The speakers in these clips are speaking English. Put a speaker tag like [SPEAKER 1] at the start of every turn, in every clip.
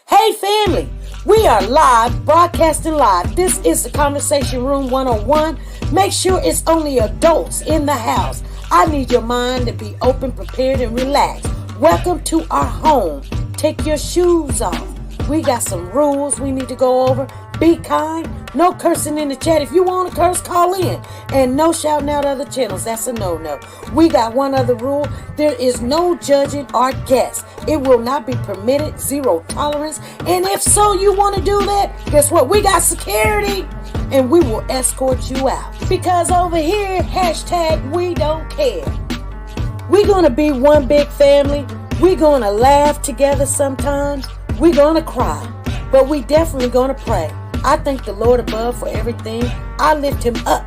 [SPEAKER 1] Hey family, we are live, broadcasting live. This is the Conversation Room 101. Make sure it's only adults in the house. I need your mind to be open, prepared, and relaxed. Welcome to our home. Take your shoes off. We got some rules we need to go over. Be kind. No cursing in the chat. If you want to curse, call in. And no shouting out other channels. That's a no-no. We got one other rule. There is no judging our guests. It will not be permitted. Zero tolerance. And if so, you want to do that, guess what? We got security. And we will escort you out. Because over here, hashtag we don't care. We're going to be one big family. We're going to laugh together sometimes. We're going to cry. But we definitely going to pray. I thank the Lord above for everything. I lift him up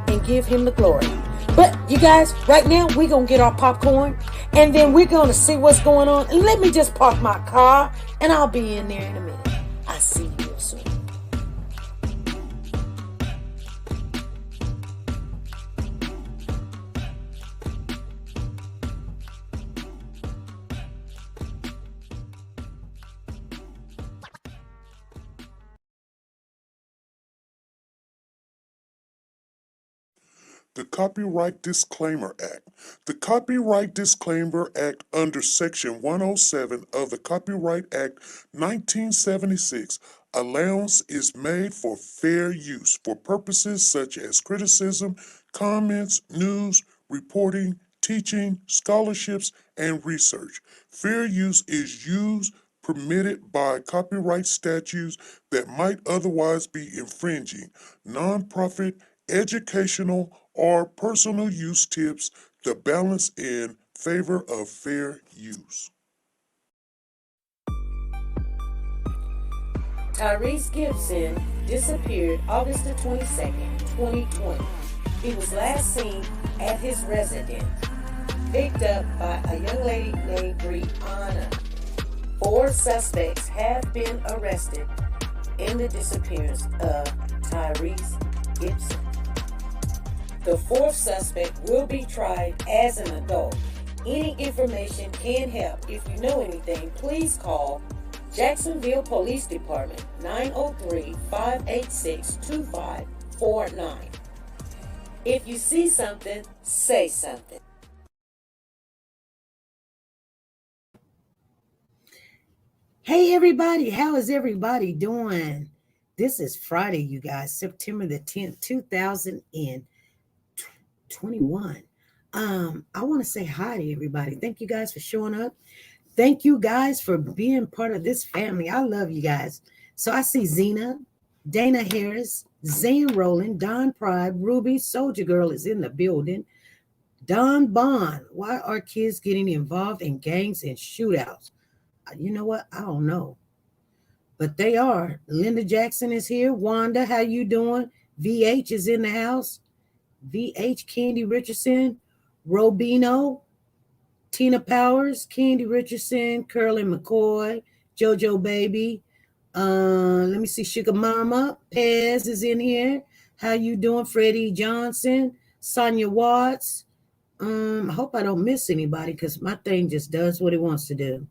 [SPEAKER 1] and give him the glory. But you guys, right now, we're going to get our popcorn. And then we're going to see what's going on. And let me just park my car. And I'll be in there in a minute. I'll see you real soon.
[SPEAKER 2] The Copyright Disclaimer Act. The Copyright Disclaimer Act under Section 107 of the Copyright Act 1976, allowance is made for fair use for purposes such as criticism, comments, news, reporting, teaching, scholarships, and research. Fair use is used permitted by copyright statutes that might otherwise be infringing. Nonprofit, educational, or personal use tips the balance in favor of fair use.
[SPEAKER 1] Tyrese Gibson disappeared August the 22nd, 2020. He was last seen at his residence, picked up by a young lady named Brianna. 4 suspects have been arrested in the disappearance of Tyrese Gibson. The 4th suspect will be tried as an adult. Any information can help. If you know anything, please call Jacksonville Police Department 903-586-2549. If you see something, say something. Hey everybody, how is everybody doing? This is Friday, you guys, September the 10th, 2021. I want to say hi to everybody. Thank you guys for showing up. Thank you guys for being part of this family. I love you guys. So I see Zena, Dana Harris, Zane Rowland, Don Pride, Ruby, Soldier Girl is in the building. Don Bond, why are kids getting involved in gangs and shootouts? You know what? I don't know. But they are. Linda Jackson is here. Wanda, how you doing? VH is in the house. VH, Candy Richardson, Robino, Tina Powers, Candy Richardson, Curly McCoy, JoJo Baby. Let me see, Sugar Mama, Pez is in here. How you doing? Freddie Johnson, Sonia Watts. I hope I don't miss anybody because my thing just does what it wants to do.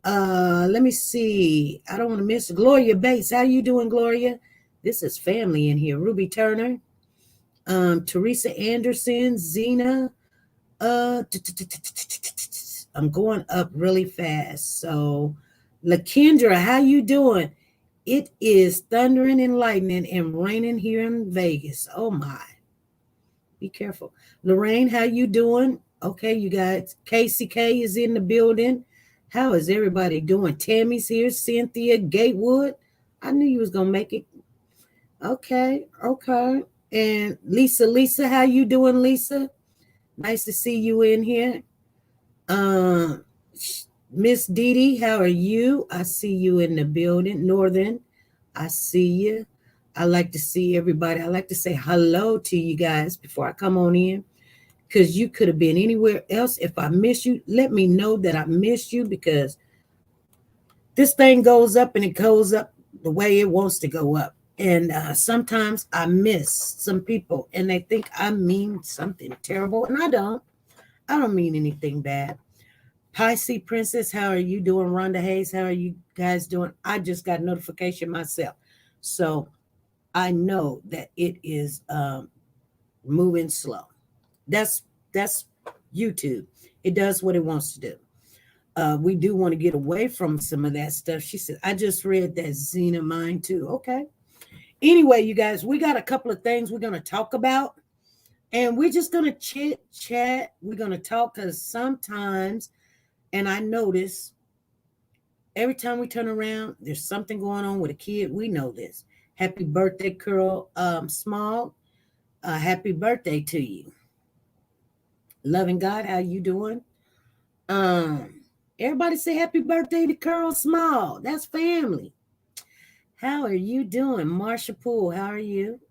[SPEAKER 1] Let me see. I don't want to miss Gloria Bates. How you doing, Gloria? This is family in here. Ruby Turner. Teresa Anderson, Zena. I'm going up really fast. So, LaKendra, how you doing? It is thundering and lightning and raining here in Vegas. Oh my. Be careful. Lorraine, how you doing? Okay, you guys. KCK is in the building. How is everybody doing? Tammy's here. Cynthia Gatewood. I knew you was going to make it. Okay. And Lisa, how you doing, Lisa? Nice to see you in here. Miss Dee Dee, how are you? I see you in the building. Northern, I see you. I like to see everybody. I like to say hello to you guys before I come on in, because you could have been anywhere else. If I miss you, let me know that I missed you, because this thing goes up and it goes up the way it wants to go up. And sometimes I miss some people and they think I mean something terrible. And I don't mean anything bad. Hi, C Princess. How are you doing? Rhonda Hayes, how are you guys doing? I just got notification myself. So I know that it is moving slow. That's YouTube. It does what it wants to do. We do want to get away from some of that stuff. She said, I just read that Xena mine too. Okay. Anyway, you guys, we got a couple of things we're going to talk about. And we're just going to chit chat. We're going to talk because sometimes, and I notice every time we turn around, there's something going on with a kid. We know this. Happy birthday, Curl Small. Happy birthday to you. Loving God, how you doing? Everybody say happy birthday to Curl Small. That's family. How are you doing? Marsha Poole, how are you?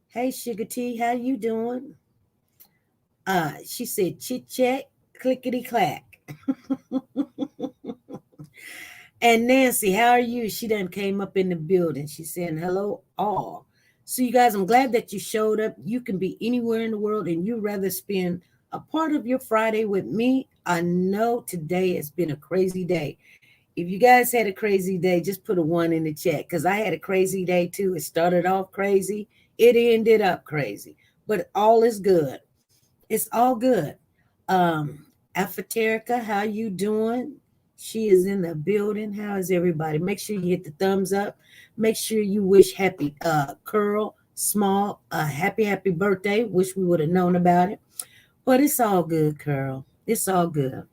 [SPEAKER 1] Hey, Sugar T, how you doing? She said chit chat, clickety clack. And Nancy, how are you? She done came up in the building. She's saying hello all. So you guys, I'm glad that you showed up. You can be anywhere in the world and you rather spend a part of your Friday with me. I know today has been a crazy day. If you guys had a crazy day, just put a 1 in the chat because I had a crazy day too. It started off crazy. It ended up crazy, but all is good. It's all good. Afaterica, how you doing? She is in the building. How is everybody? Make sure you hit the thumbs up. Make sure you wish happy Curl Small happy birthday. Wish we would have known about it. But it's all good, Curl. It's all good.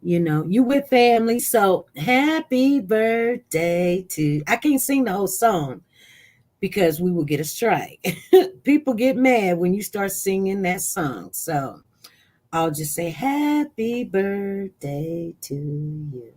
[SPEAKER 1] You know, you with family. So happy birthday to I can't sing the whole song because we will get a strike. People get mad when you start singing that song. So I'll just say happy birthday to you.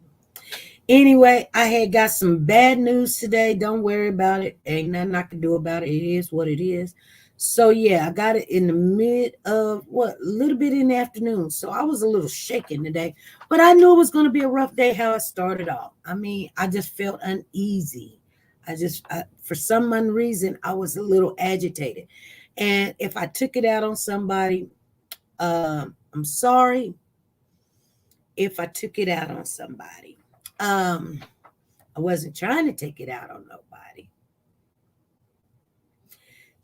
[SPEAKER 1] Anyway, I had got some bad news today. Don't worry about it. Ain't nothing I can do about it. It is what it is. So yeah, I got it in the mid of a little bit in the afternoon. So I was a little shaken today, but I knew it was going to be a rough day how it started off. I mean, I just felt uneasy. For some reason, I was a little agitated. And if I took it out on somebody, I'm sorry if I took it out on somebody. I wasn't trying to take it out on nobody.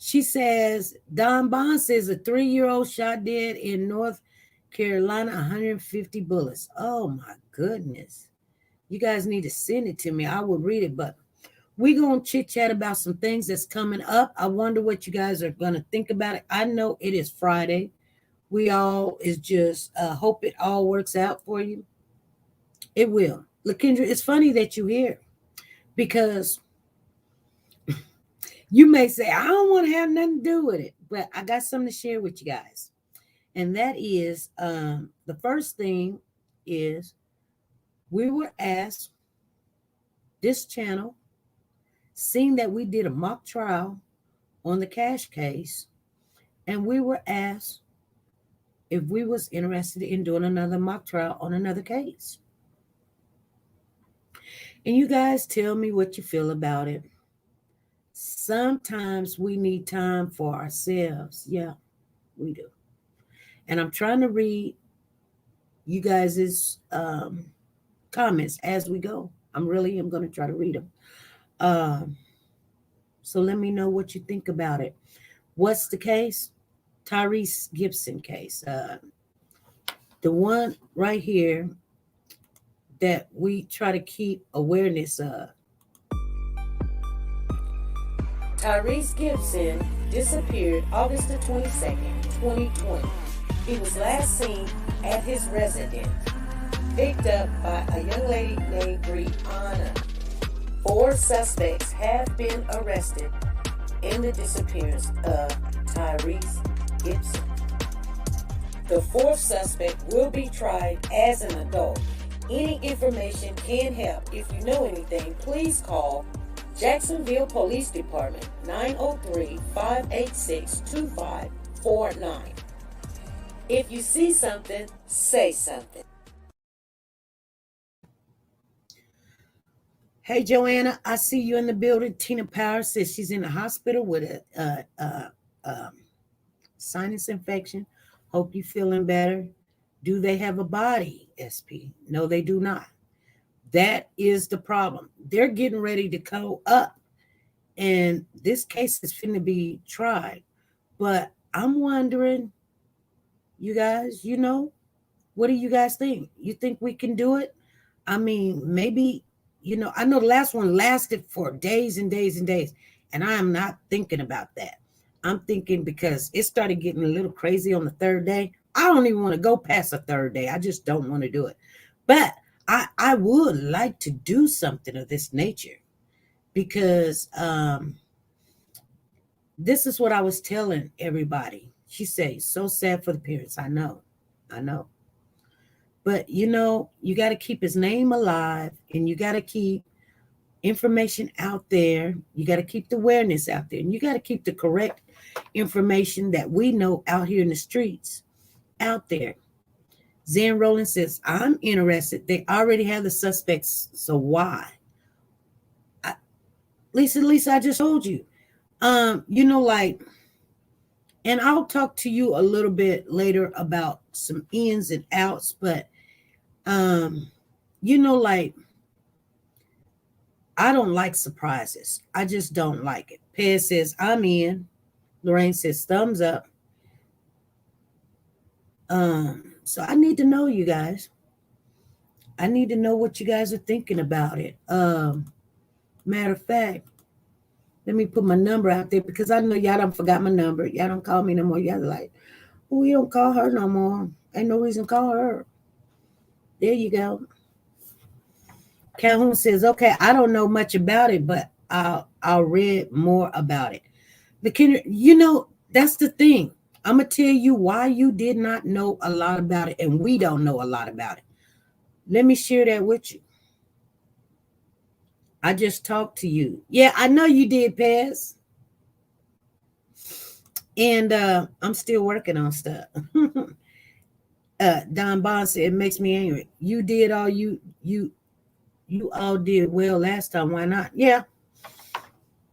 [SPEAKER 1] She says, Don Bond says a 3-year-old shot dead in North Carolina, 150 bullets. Oh my goodness. You guys need to send it to me. I will read it, but we're going to chit chat about some things that's coming up. I wonder what you guys are going to think about it. I know it is Friday. We all is just hope it all works out for you. It will. LaKendra, it's funny that you're here because you may say, I don't want to have nothing to do with it, but I got something to share with you guys. And that is the first thing is we were asked, this channel, seeing that we did a mock trial on the cash case, and we were asked if we was interested in doing another mock trial on another case. And you guys tell me what you feel about it. Sometimes we need time for ourselves. Yeah, we do. And I'm trying to read you guys' comments as we go. I'm going to try to read them. So let me know what you think about it. What's the case? Tyrese Gibson case. The one right here that we try to keep awareness of. Tyrese Gibson disappeared August the 22nd, 2020. He was last seen at his residence, picked up by a young lady named Brianna. 4 suspects have been arrested in the disappearance of Tyrese Gibson. The 4th suspect will be tried as an adult. Any information can help. If you know anything, please call Jacksonville Police Department 903-586-2549. If you see something, say something. Hey, Joanna, I see you in the building. Tina Power says she's in the hospital with a sinus infection. Hope you're feeling better. Do they have a body, SP? No, they do not. That is the problem. They're getting ready to go up, and this case is finna be tried. But I'm wondering, you guys, what do you guys think? You think we can do it? I mean, maybe, I know the last one lasted for days and days and days, and I am not thinking about that. I'm thinking because it started getting a little crazy on the third day. I don't even want to go past the third day. I just don't want to do it. But I would like to do something of this nature because this is what I was telling everybody. She says, so sad for the parents. I know. But you got to keep his name alive, and you got to keep information out there. You got to keep the awareness out there, and you got to keep the correct information that we know out here in the streets out there. Zen Rowland says, I'm interested. They already have the suspects, so why? Lisa, I just told you. Like, and I'll talk to you a little bit later about some ins and outs, but like, I don't like surprises. I just don't like it. Pez says, I'm in. Lorraine says, thumbs up. So I need to know, you guys. I need to know what you guys are thinking about it. Matter of fact, let me put my number out there because I know y'all done forgot my number. Y'all don't call me no more. Y'all like, oh, we don't call her no more. Ain't no reason to call her. There you go. Calhoun says, okay, I don't know much about it, but I'll read more about it. That's the thing. I'm going to tell you why you did not know a lot about it, and we don't know a lot about it. Let me share that with you. I just talked to you. Yeah, I know you did, Pez. And I'm still working on stuff. Don Bond said, it makes me angry. You did all you all did well last time. Why not? Yeah.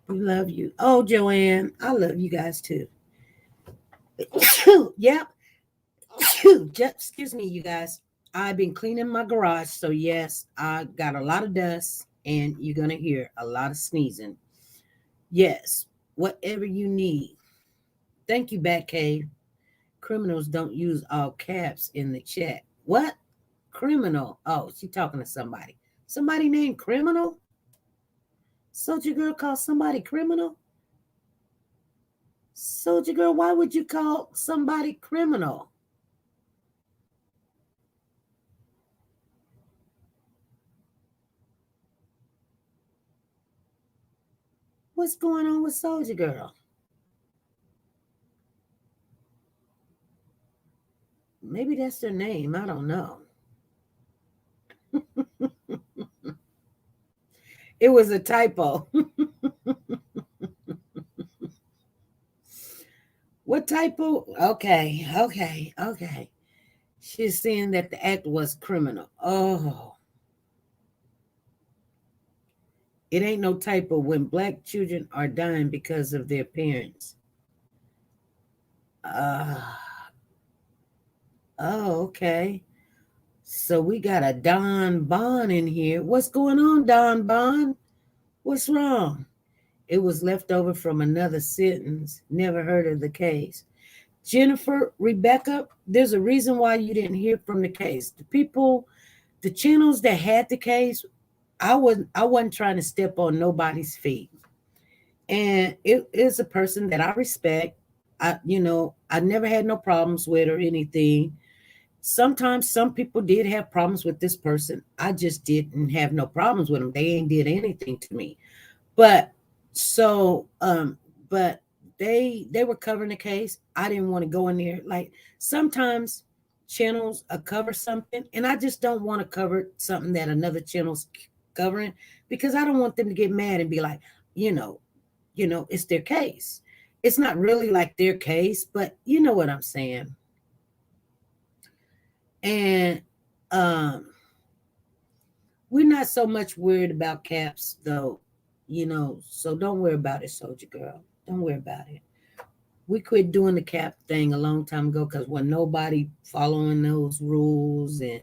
[SPEAKER 1] We love you. Oh, Joanne, I love you guys too. Yep. Excuse me, you guys. I've been cleaning my garage. So, yes, I got a lot of dust and you're going to hear a lot of sneezing. Yes, whatever you need. Thank you, Batcave. Criminals don't use all caps in the chat. What? Criminal? Oh, she talking to somebody. Somebody named Criminal? Soldier Girl called somebody criminal? Soldier Girl, why would you call somebody criminal? What's going on with Soldier Girl? Maybe that's their name. I don't know. It was a typo. What typo? Okay. She's saying that the act was criminal. Oh. It ain't no typo when Black children are dying because of their parents. Oh, okay. So we got a Don Bond in here. What's going on, Don Bond? What's wrong? It was left over from another sentence. Never heard of the case. Jennifer, Rebecca, there's a reason why you didn't hear from the case. The channels that had the case, I wasn't trying to step on nobody's feet. And it is a person that I respect. I never had no problems with or anything. Sometimes some people did have problems with this person. I just didn't have no problems with them. They ain't did anything to me. But they were covering the case. I didn't want to go in there. Like sometimes channels cover something, and I just don't want to cover something that another channel's covering because I don't want them to get mad and be like, it's their case. It's not really like their case, but you know what I'm saying. And we're not so much worried about caps though, so don't worry about it, Soldier Girl. Don't worry about it. we quit doing the cap thing a long time ago because when nobody following those rules and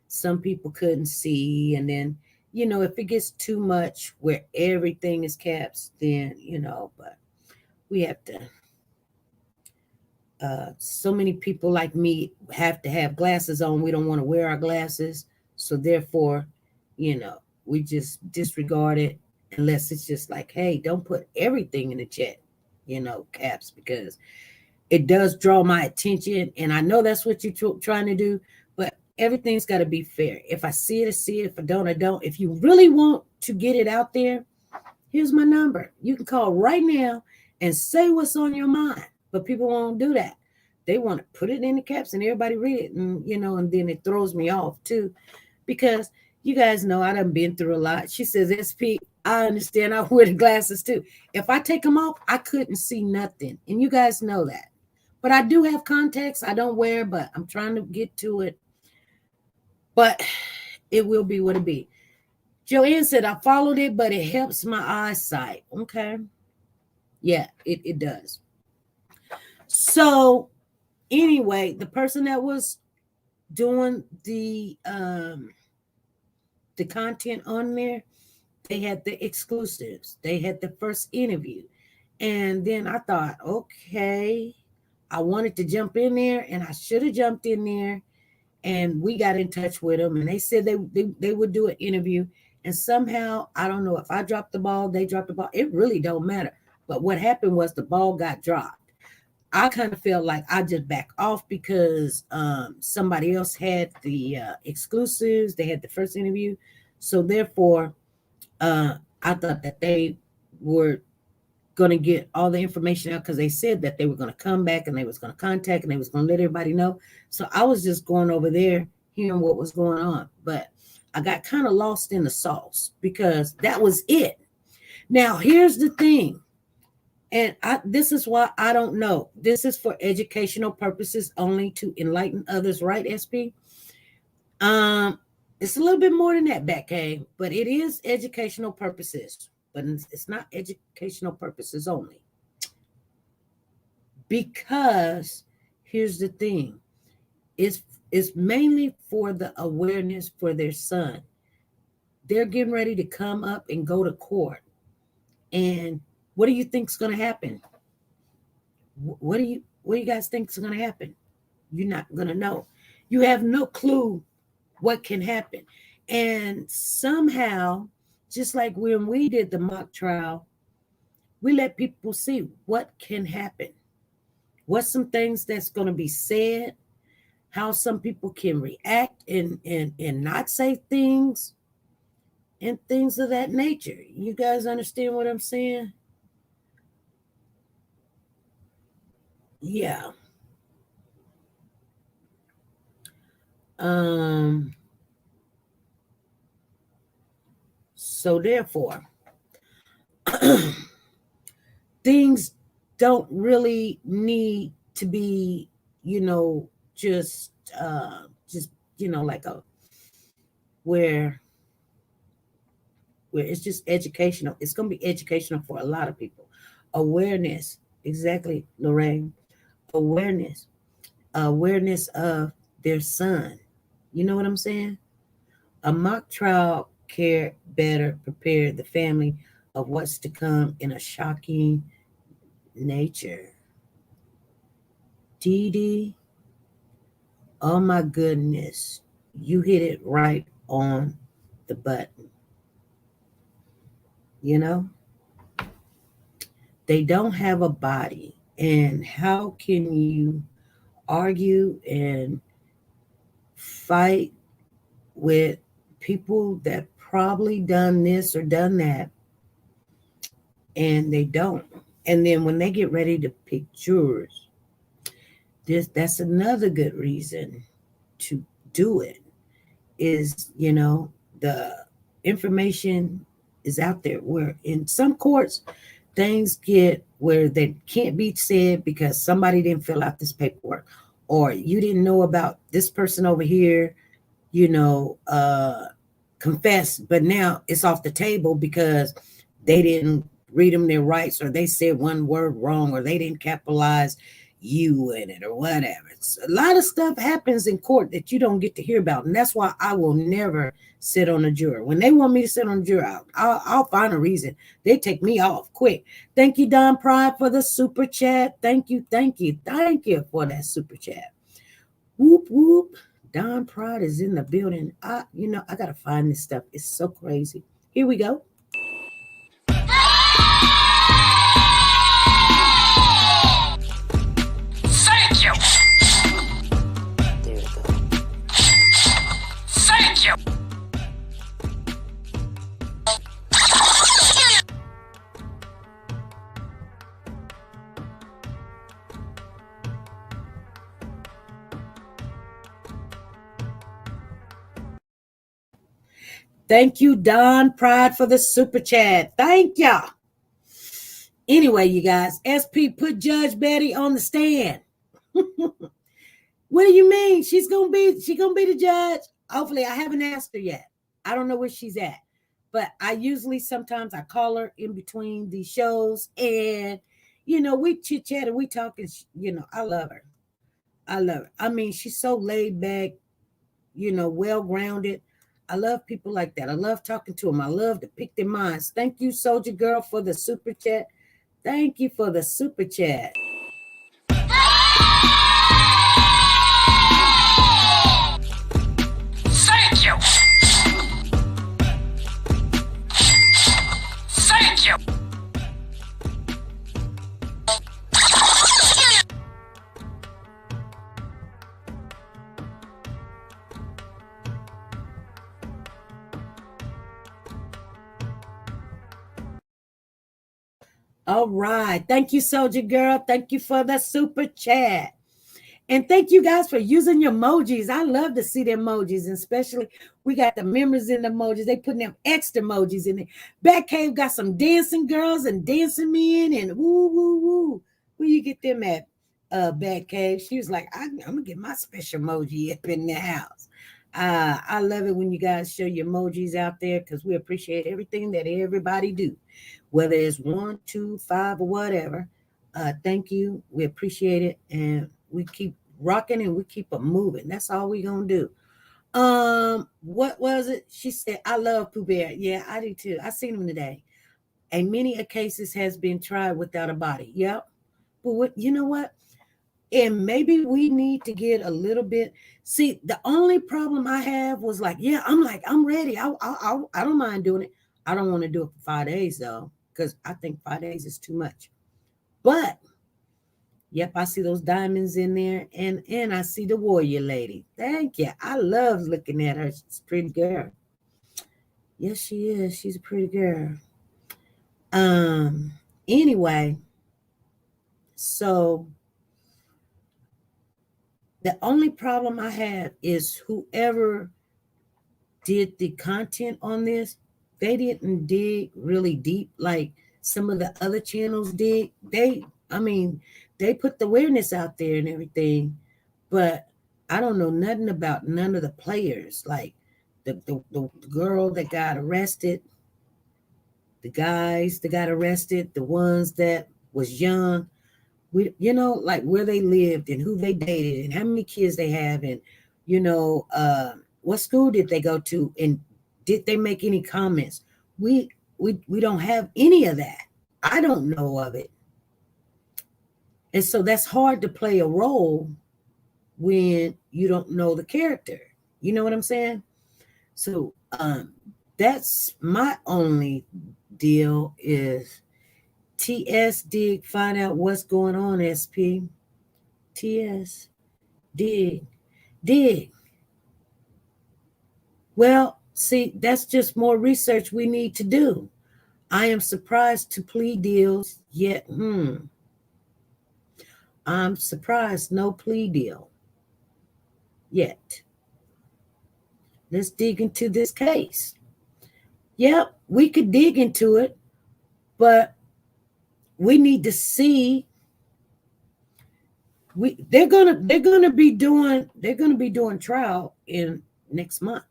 [SPEAKER 1] some people couldn't see, and then if it gets too much where everything is caps, then but we have to. So many people like me have to have glasses on. We don't want to wear our glasses, so therefore, we just disregard it unless it's just like, hey, don't put everything in the chat, caps, because it does draw my attention, and I know that's what you're trying to do, but everything's got to be fair. If I see it, I see it. If I don't, I don't. If you really want to get it out there, here's my number. You can call right now and say what's on your mind, but people won't do that. They want to put it in the caps and everybody read it, and and then it throws me off too, because you guys know I done been through a lot. She says, SP, I understand. I wear the glasses too. If I take them off, I couldn't see nothing, and you guys know that. But I do have contacts. I don't wear, but I'm trying to get to it. But it will be what it be. Joanne said, I followed it, but it helps my eyesight. Okay. Yeah, it does. So anyway, the person that was doing the content on there, they had the exclusives. They had the first interview. And then I thought, okay, I wanted to jump in there, and I should have jumped in there, and we got in touch with them, and they said they would do an interview, and somehow, I don't know if I dropped the ball, they dropped the ball. It really don't matter. But what happened was the ball got dropped. I kind of felt like I just back off because somebody else had the exclusives. They had the first interview. So therefore, I thought that they were going to get all the information out because they said that they were going to come back and they was going to contact and they was going to let everybody know. So I was just going over there hearing what was going on. But I got kind of lost in the sauce because that was it. Now, here's the thing. And this is why I don't know. This is for educational purposes only, to enlighten others, right, SP? It's a little bit more than that, Batcave, but it is educational purposes. But it's not educational purposes only. Because here's the thing. It's mainly for the awareness for their son. They're getting ready to come up and go to court. And what do you think is going to happen? What do you guys think is going to happen? You're not going to know. You have no clue what can happen. And somehow, just like when we did the mock trial, we let people see what can happen. What's some things that's going to be said, how some people can react and not say things, and things of that nature. You guys understand what I'm saying? Yeah. So therefore, things don't really need to be, just like where it's just educational. It's going to be educational for a lot of people. Awareness, exactly, Lorraine. Awareness of their son. You know what I'm saying? A mock trial care better prepare the family of what's to come in a shocking nature. Dee Dee, oh my goodness, you hit it right on the button. They don't have a body, and how can you argue and fight with people that probably done this or done that, and they don't? And then when they get ready to pick jurors, that's another good reason to do it. Is the information is out there, where in some courts things get where they can't be said because somebody didn't fill out this paperwork, or you didn't know about this person over here, confess, but now it's off the table because they didn't read them their rights, or they said one word wrong, or they didn't capitalize you in it, or whatever. A lot of stuff happens in court that you don't get to hear about, and that's why I will never sit on a juror. When they want me to sit on a juror, I'll find a reason. They take me off quick. Thank you, Don Pride, for the super chat. Thank you for that super chat. Whoop whoop. Don Pride is in the building. I gotta find this stuff. It's so crazy. Here we go.
[SPEAKER 3] Thank you.
[SPEAKER 1] There we go.
[SPEAKER 3] Thank you.
[SPEAKER 1] Thank you, Don Pride, for the super chat. Thank y'all. Anyway, you guys, SP put Judge Betty on the stand. What do you mean? She's gonna be the judge. Hopefully, I haven't asked her yet. I don't know where she's at, but sometimes I call her in between these shows, and we chit chat and we talk, and I love her. I mean, she's so laid back, well grounded. I love people like that. I love talking to them. I love to pick their minds. Thank you, Soldier Girl, for the super chat. Thank you for the super chat.
[SPEAKER 3] Thank you. Thank you.
[SPEAKER 1] All right. Thank you, Soldier Girl. Thank you for the super chat. And thank you guys for using your emojis. I love to see the emojis, and especially we got the members in the emojis. They putting them extra emojis in it. Batcave got some dancing girls and dancing men and woo, woo, woo. Where you get them at, Batcave? She was like, I'm going to get my special emoji up in the house. I love it when you guys show your emojis out there, because we appreciate everything that everybody do, whether it's 1, 2, 5, or whatever. Thank you. We appreciate it, and we keep rocking and we keep them moving. That's all we gonna do. What was it? She said, I love Pooh Bear. Yeah, I do too. I seen him today. And many a cases has been tried without a body. Yep. But you know what? And maybe we need to get a little bit. See, the only problem I have was I'm ready. I don't mind doing it. I don't want to do it for 5 days though, because I think 5 days is too much. But yep, I see those diamonds in there, and I see the warrior lady. Thank you. I love looking at her. She's a pretty girl. Yes, she is. She's a pretty girl. Anyway, so the only problem I have is whoever did the content on this, they didn't dig really deep like some of the other channels did. They put the awareness out there and everything, but I don't know nothing about none of the players, like the girl that got arrested, the guys that got arrested, the ones that was young. We, like where they lived and who they dated and how many kids they have, and what school did they go to, and did they make any comments? We don't have any of that. I don't know of it. And so that's hard to play a role when you don't know the character. You know what I'm saying? So that's my only deal is TS dig, find out what's going on, SP. TS dig. Well, see, that's just more research we need to do. I am surprised to plea deals yet. I'm surprised no plea deal yet. Let's dig into this case. Yep, we could dig into it, but we need to see. They're gonna be doing trial in next month.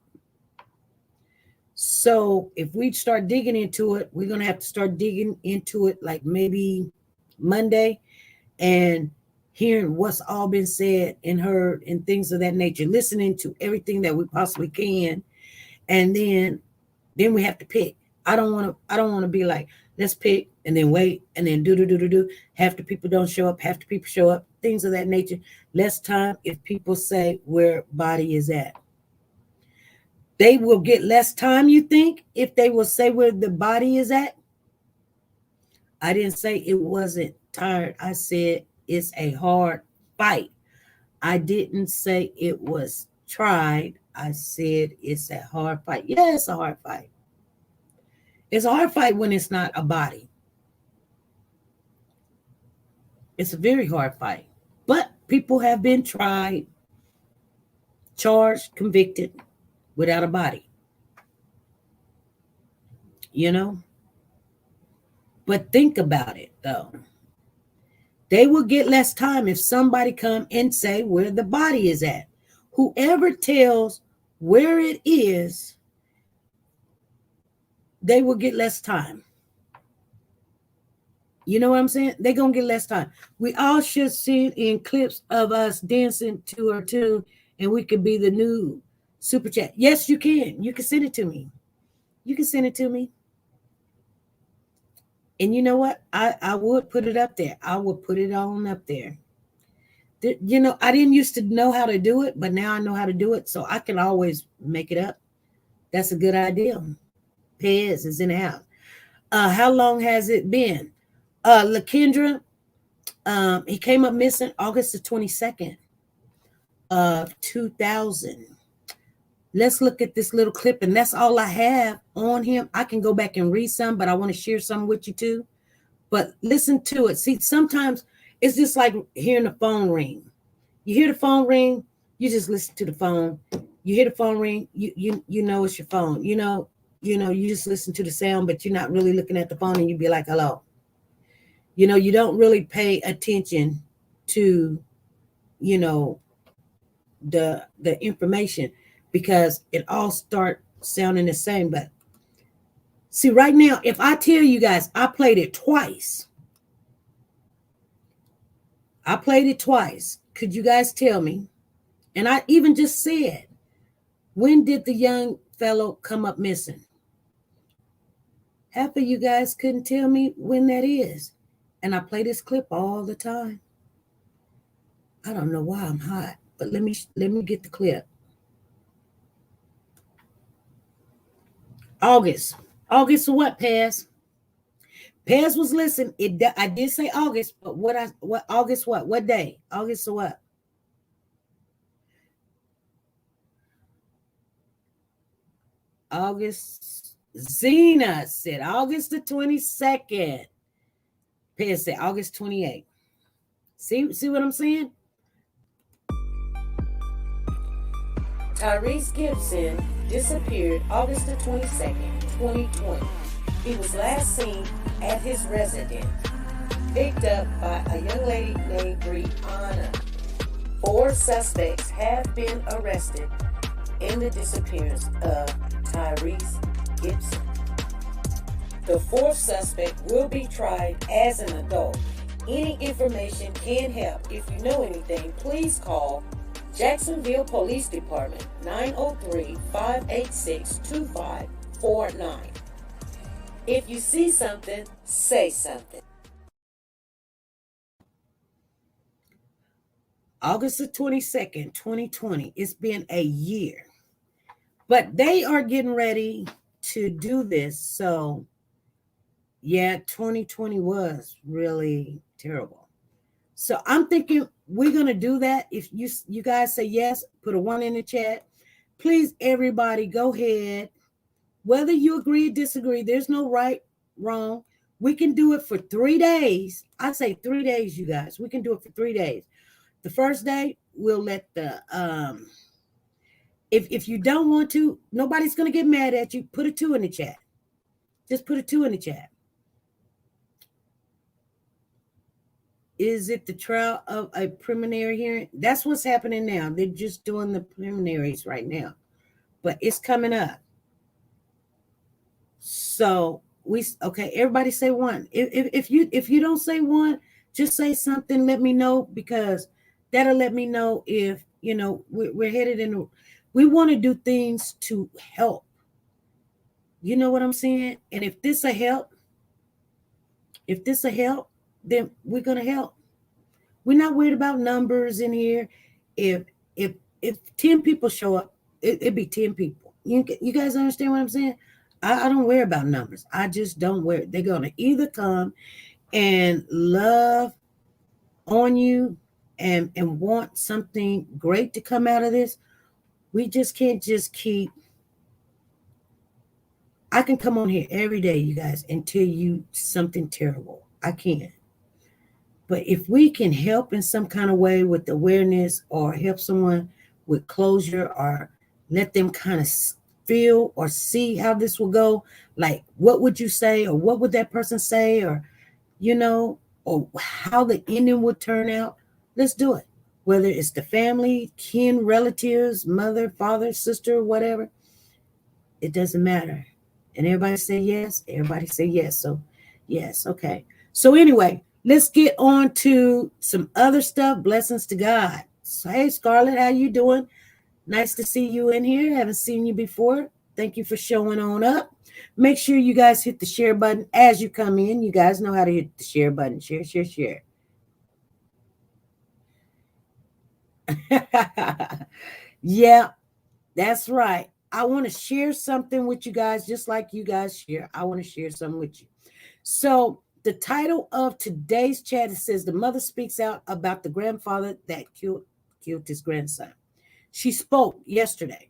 [SPEAKER 1] So if we start digging into it, we're going to have to start digging into it like maybe Monday and hearing what's all been said and heard and things of that nature, listening to everything that we possibly can. And then we have to pick. I don't want to be like, let's pick and then wait and then do. Half the people don't show up, half the people show up, things of that nature. Less time if people say where body is at. They will get less time, you think, if they will say where the body is at? I didn't say it wasn't tired. I said it's a hard fight. I didn't say it was tried. I said it's a hard fight. Yeah, it's a hard fight. It's a hard fight when it's not a body. It's a very hard fight. But people have been tried, charged, convicted without a body. You know? But think about it, though. They will get less time if somebody come and say where the body is at. Whoever tells where it is, they will get less time. You know what I'm saying? They're going to get less time. We all should see in clips of us dancing to our tune, and we could be the new super chat. Yes, you can. You can send it to me. You can send it to me. And you know what? I would put it up there. I would put it on up there. You know, I didn't used to know how to do it, but now I know how to do it, so I can always make it up. That's a good idea. Pez is in the house. How long has it been? LaKendra, he came up missing August the 22nd of 2000. Let's look at this little clip, and that's all I have on him. I can go back and read some, but I want to share some with you too. But listen to it. See, sometimes it's just like hearing the phone ring. You hear the phone ring, you just listen to the phone. You hear the phone ring, you know it's your phone. You know, you just listen to the sound, but you're not really looking at the phone, and you'd be like, hello. You know, you don't really pay attention to, you know, the information because it all start sounding the same. But see, right now, if I tell you guys, I played it twice. Could you guys tell me? And I even just said, when did the young fellow come up missing? Half of you guys couldn't tell me when that is. And I play this clip all the time. I don't know why I'm hot, but let me get the clip. August of what, Paz? Paz was listening. I did say August, but what August what? What day? August of what? August. Zena said August the 22nd. Paz said August 28th. See what I'm saying? Tyrese Gibson disappeared August the 22nd, 2020. He was last seen at his residence, picked up by a young lady named Brianna. 4 suspects have been arrested in the disappearance of Tyrese Gibson. The 4th suspect will be tried as an adult. Any information can help. If you know anything, please call Jacksonville Police Department 903-586-2549. If you see something, say something. August the 22nd, 2020. It's been a year. But they are getting ready to do this. So, yeah, 2020 was really terrible. So I'm thinking we're going to do that. If you guys say yes, put a 1 in the chat. Please, everybody, go ahead. Whether you agree or disagree, there's no right, wrong. We can do it for 3 days. I say 3 days, you guys. We can do it for 3 days. The first day, we'll let the, if you don't want to, nobody's going to get mad at you. Put a 2 in the chat. Just put a 2 in the chat. Is it the trial of a preliminary hearing? That's what's happening now. They're just doing the preliminaries right now. But it's coming up. So everybody say one. If you don't say one, just say something. Let me know, because that'll let me know if we're headed in. We want to do things to help. You know what I'm saying? And if this a help, then we're gonna help. We're not worried about numbers in here. If if if 10 people show up, it'd be 10 people. You guys understand what I'm saying? I don't worry about numbers. I just don't worry. They're gonna either come and love on you and want something great to come out of this. We just can't just keep. I can come on here every day, you guys, and tell you something terrible. I can. But if we can help in some kind of way with awareness, or help someone with closure, or let them kind of feel or see how this will go, like what would you say, or what would that person say, or or how the ending would turn out, let's do it. Whether it's the family, kin, relatives, mother, father, sister, whatever, it doesn't matter. And everybody say yes. Everybody say yes. So yes, okay. So anyway, let's get on to some other stuff. Blessings to God. So, hey, Scarlett, how you doing? Nice to see you in here. Haven't seen you before. Thank you for showing on up. Make sure you guys hit the share button as you come in. You guys know how to hit the share button. Share, share, share. Yeah, that's right. I want to share something with you guys, just like you guys share. I want to share something with you. So the title of today's chat, it says, the mother speaks out about the grandfather that killed his grandson. She spoke yesterday,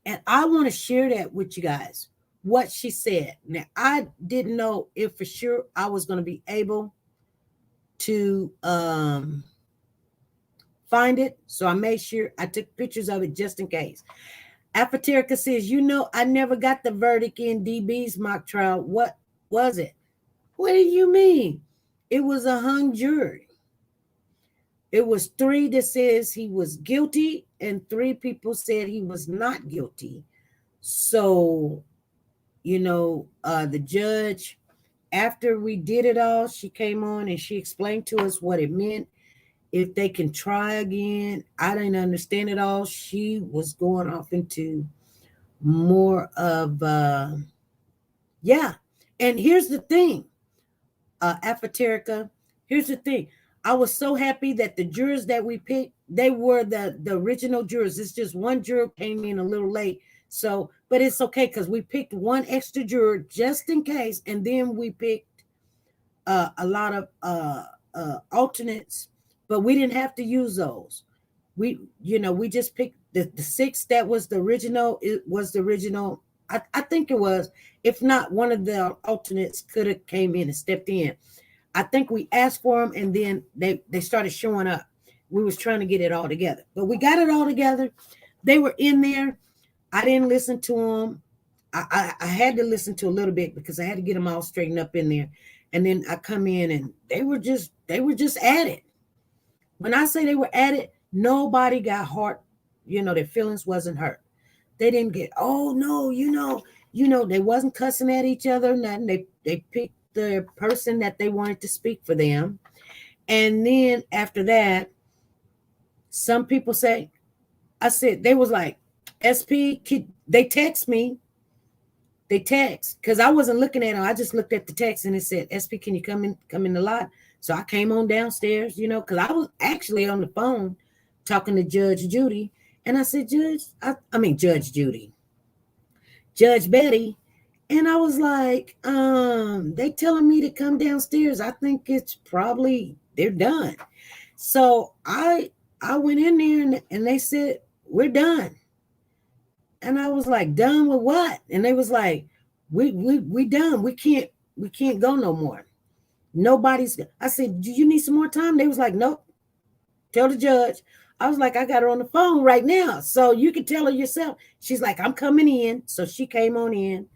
[SPEAKER 1] and I want to share that with you guys, what she said. Now, I didn't know if for sure I was going to be able to find it, so I made sure I took pictures of it just in case. Apaterica says, I never got the verdict in DB's mock trial. What was it? What do you mean? It was a hung jury. It was 3 that says he was guilty, and 3 people said he was not guilty. So, the judge, after we did it all, she came on and she explained to us what it meant. If they can try again, I didn't understand it all. She was going off into more of, yeah. And here's the thing, Apaterica, here's the thing. I was so happy that the jurors that we picked, they were the original jurors. It's just one juror came in a little late. So, but it's okay, because we picked one extra juror just in case. And then we picked a lot of alternates, but we didn't have to use those. We just picked the 6 that was the original. It was the original. I think it was. If not, one of the alternates could have came in and stepped in. I think we asked for them, and then they started showing up. We was trying to get it all together, but we got it all together. They were in there. I didn't listen to them. I had to listen to a little bit because I had to get them all straightened up in there. And then I come in, and they were just at it. When I say they were at it, nobody got hurt. Their feelings wasn't hurt. They didn't get, oh no, they wasn't cussing at each other. Nothing. They picked the person that they wanted to speak for them. And then after that, some people say, they was like, SP, they text me. They text, because I wasn't looking at them. I just looked at the text, and it said, SP, can you come in the lot? So I came on downstairs, because I was actually on the phone talking to Judge Judy. And I said, Judge Judy, Judge Betty. And I was like, they telling me to come downstairs. I think it's probably, they're done. So I went in there, and they said, we're done. And I was like, done with what? And they was like, we done. We can't go no more. I said, do you need some more time? They was like, nope. Tell the judge. I was like, I got her on the phone right now, so you can tell her yourself. She's like, I'm coming in. So she came on in,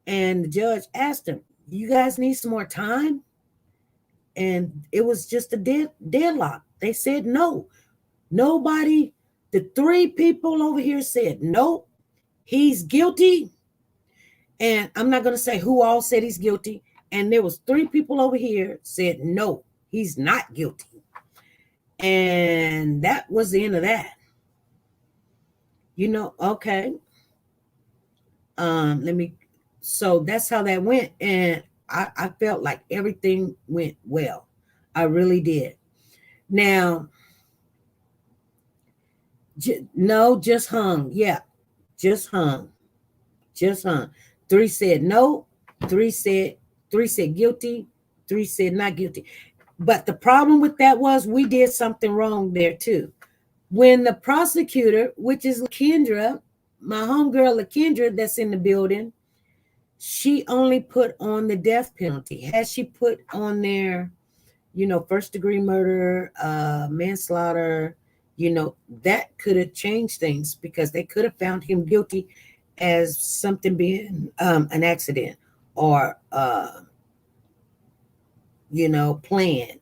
[SPEAKER 1] and the judge asked him, you guys need some more time? And it was just a deadlock. They said no. Nobody, the 3 people over here said, nope, he's guilty. And I'm not going to say who all said he's guilty. And there was 3 people over here said, no, he's not guilty. And that was the end of that. Okay. So that's how that went. And I felt like everything went well. I really did. Now, just hung. Yeah, just hung. 3 said no. 3 said guilty. 3 said not guilty. But the problem with that was we did something wrong there too. When the prosecutor, which is LaKendra, my homegirl LaKendra that's in the building, she only put on the death penalty. Had she put on there, first degree murder, manslaughter, that could have changed things, because they could have found him guilty as something being an accident or planned,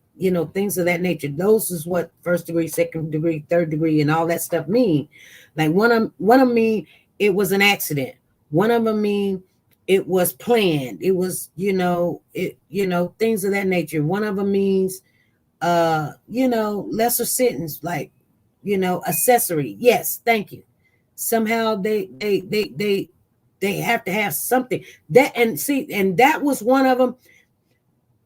[SPEAKER 1] things of that nature. Those is what first degree, second degree, third degree, and all that stuff mean. Like one of them mean it was an accident. One of them mean it was planned. It was, things of that nature. One of them means, lesser sentence, like, accessory. Yes, thank you. Somehow they have to have something and that was one of them.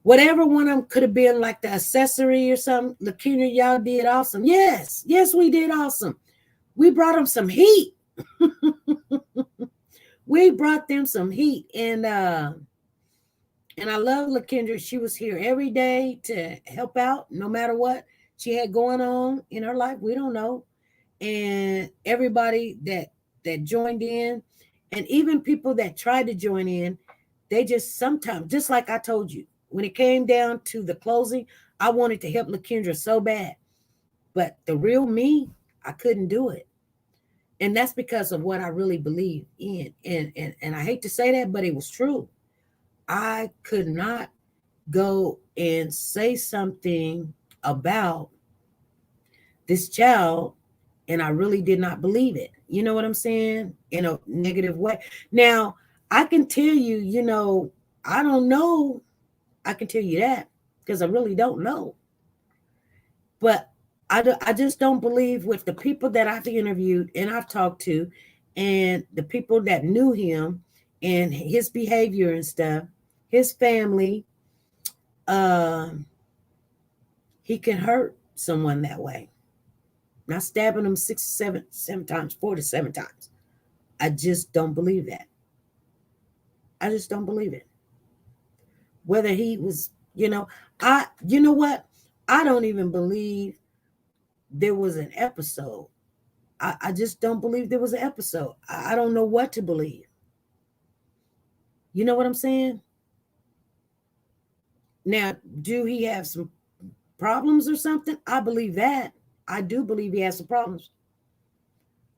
[SPEAKER 1] Whatever one of them could have been, like the accessory or something. LaKendra, y'all did awesome. Yes, we did awesome. We brought them some heat. We brought them some heat, and I love LaKendra. She was here every day to help out, no matter what she had going on in her life. We don't know. And everybody that joined in, and even people that tried to join in, they just sometimes, just like I told you, when it came down to the closing, I wanted to help LaKendra so bad. But the real me, I couldn't do it. And that's because of what I really believe in. And I hate to say that, but it was true. I could not go and say something about this child, and I really did not believe it. You know what I'm saying? In a negative way. Now, I can tell you, I don't know. I can tell you that because I really don't know. But I just don't believe, with the people that I've interviewed and I've talked to, and the people that knew him and his behavior and stuff, his family, he can hurt someone that way. Not stabbing them 7 times, 4 to 7 times. I just don't believe that. I just don't believe it. Whether he was, you know what? I don't even believe there was an episode. I just don't believe there was an episode. I don't know what to believe. You know what I'm saying? Now, do he have some problems or something? I believe that. I do believe he has some problems.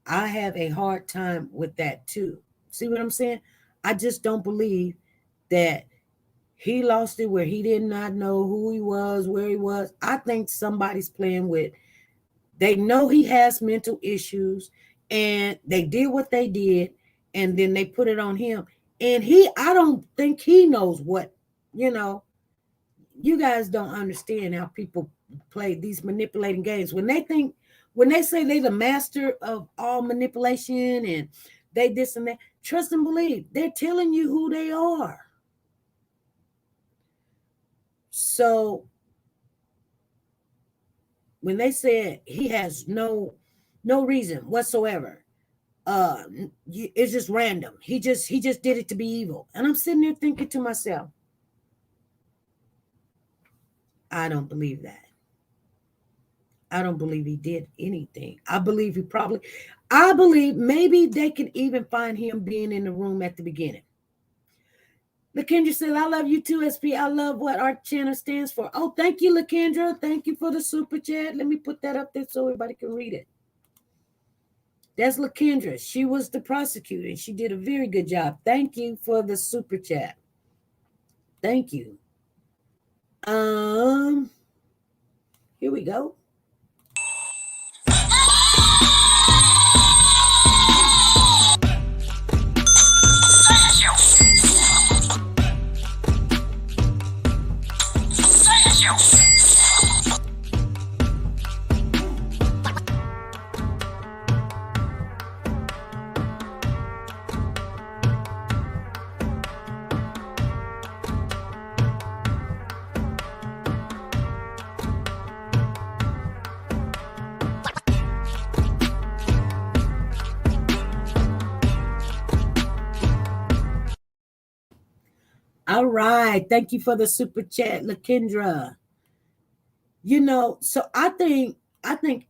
[SPEAKER 1] I have a hard time with that too. See what I'm saying? I just don't believe that he lost it where he did not know who he was, where he was. I think somebody's playing with. They know he has mental issues, and they did what they did, and then they put it on him. And I don't think he knows what, you guys don't understand how people play these manipulating games. When they say they're the master of all manipulation and they this and that, trust and believe, they're telling you who they are. So when they said he has no reason whatsoever, it's just random. He just did it to be evil. And I'm sitting there thinking to myself, I don't believe that. I don't believe he did anything. I believe maybe they could even find him being in the room at the beginning. LaKendra said, I love you too, SP. I love what our channel stands for. Oh, thank you, LaKendra. Thank you for the super chat. Let me put that up there so everybody can read it. That's LaKendra. She was the prosecutor, and she did a very good job. Thank you for the super chat. Thank you. Here we go. All right. Thank you for the super chat, Lakendra. So I think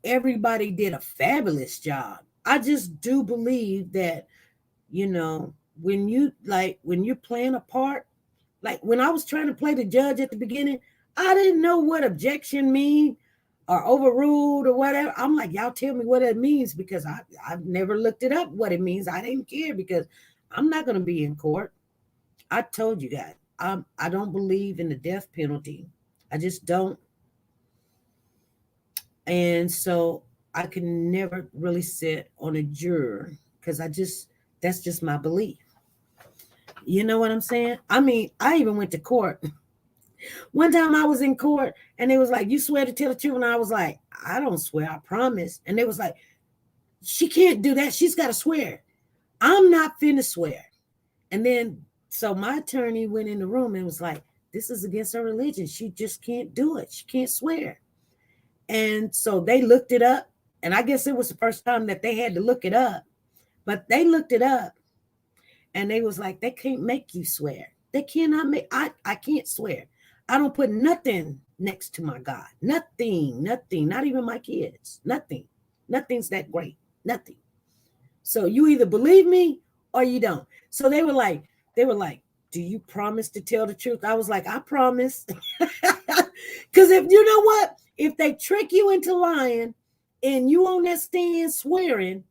[SPEAKER 1] everybody did a fabulous job. I just do believe that, when you're playing a part, like when I was trying to play the judge at the beginning, I didn't know what objection mean or overruled or whatever. I'm like, y'all tell me what it means, because I've never looked it up what it means. I didn't care, because I'm not going to be in court. I told you guys, I don't believe in the death penalty. I just don't. And so I can never really sit on a juror, because that's just my belief. You know what I'm saying? I mean, I even went to court. One time I was in court and it was like, you swear to tell the truth? And I was like, I don't swear, I promise. And they was like, she can't do that. She's got to swear. I'm not finna swear. And then, so my attorney went in the room and was like, this is against her religion. She just can't do it. She can't swear. And so they looked it up. And I guess it was the first time that they had to look it up. But they looked it up. And they was like, they can't make you swear. They cannot make, I can't swear. I don't put nothing next to my God. Nothing, not even my kids. Nothing. Nothing's that great. Nothing. So you either believe me or you don't. So they were like, do you promise to tell the truth? I was like, I promise. Because if you know what, if they trick you into lying and you on that stand swearing,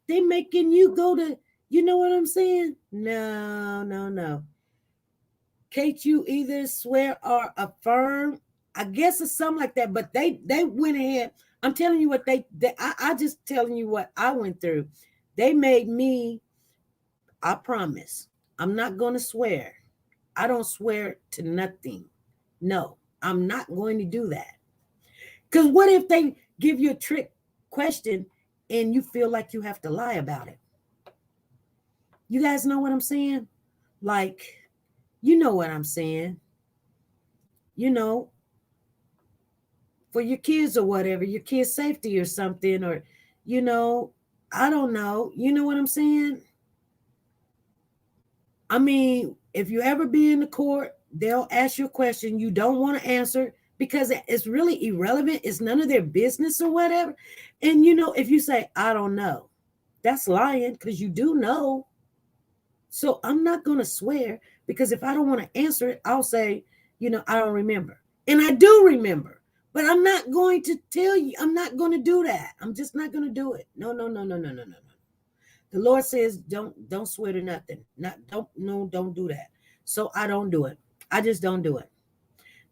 [SPEAKER 1] they making you go to, you know what I'm saying? No. Can't you either swear or affirm? I guess it's something like that. But they went ahead. I'm telling you what I just telling you what I went through. They made me, I promise, I'm not going to swear. I don't swear to nothing. No, I'm not going to do that. Because what if they give you a trick question and you feel like you have to lie about it? You guys know what I'm saying? Like, you know what I'm saying? For your kids or whatever, your kids' safety or something, or, I don't know. You know what I'm saying? I mean, if you ever be in the court, they'll ask you a question you don't want to answer because it's really irrelevant. It's none of their business or whatever. And, if you say, I don't know, that's lying, because you do know. So I'm not going to swear, because if I don't want to answer it, I'll say, I don't remember. And I do remember, but I'm not going to tell you. I'm not going to do that. I'm just not going to do it. No. The Lord says, don't swear to nothing. Don't do that. So I don't do it. I just don't do it.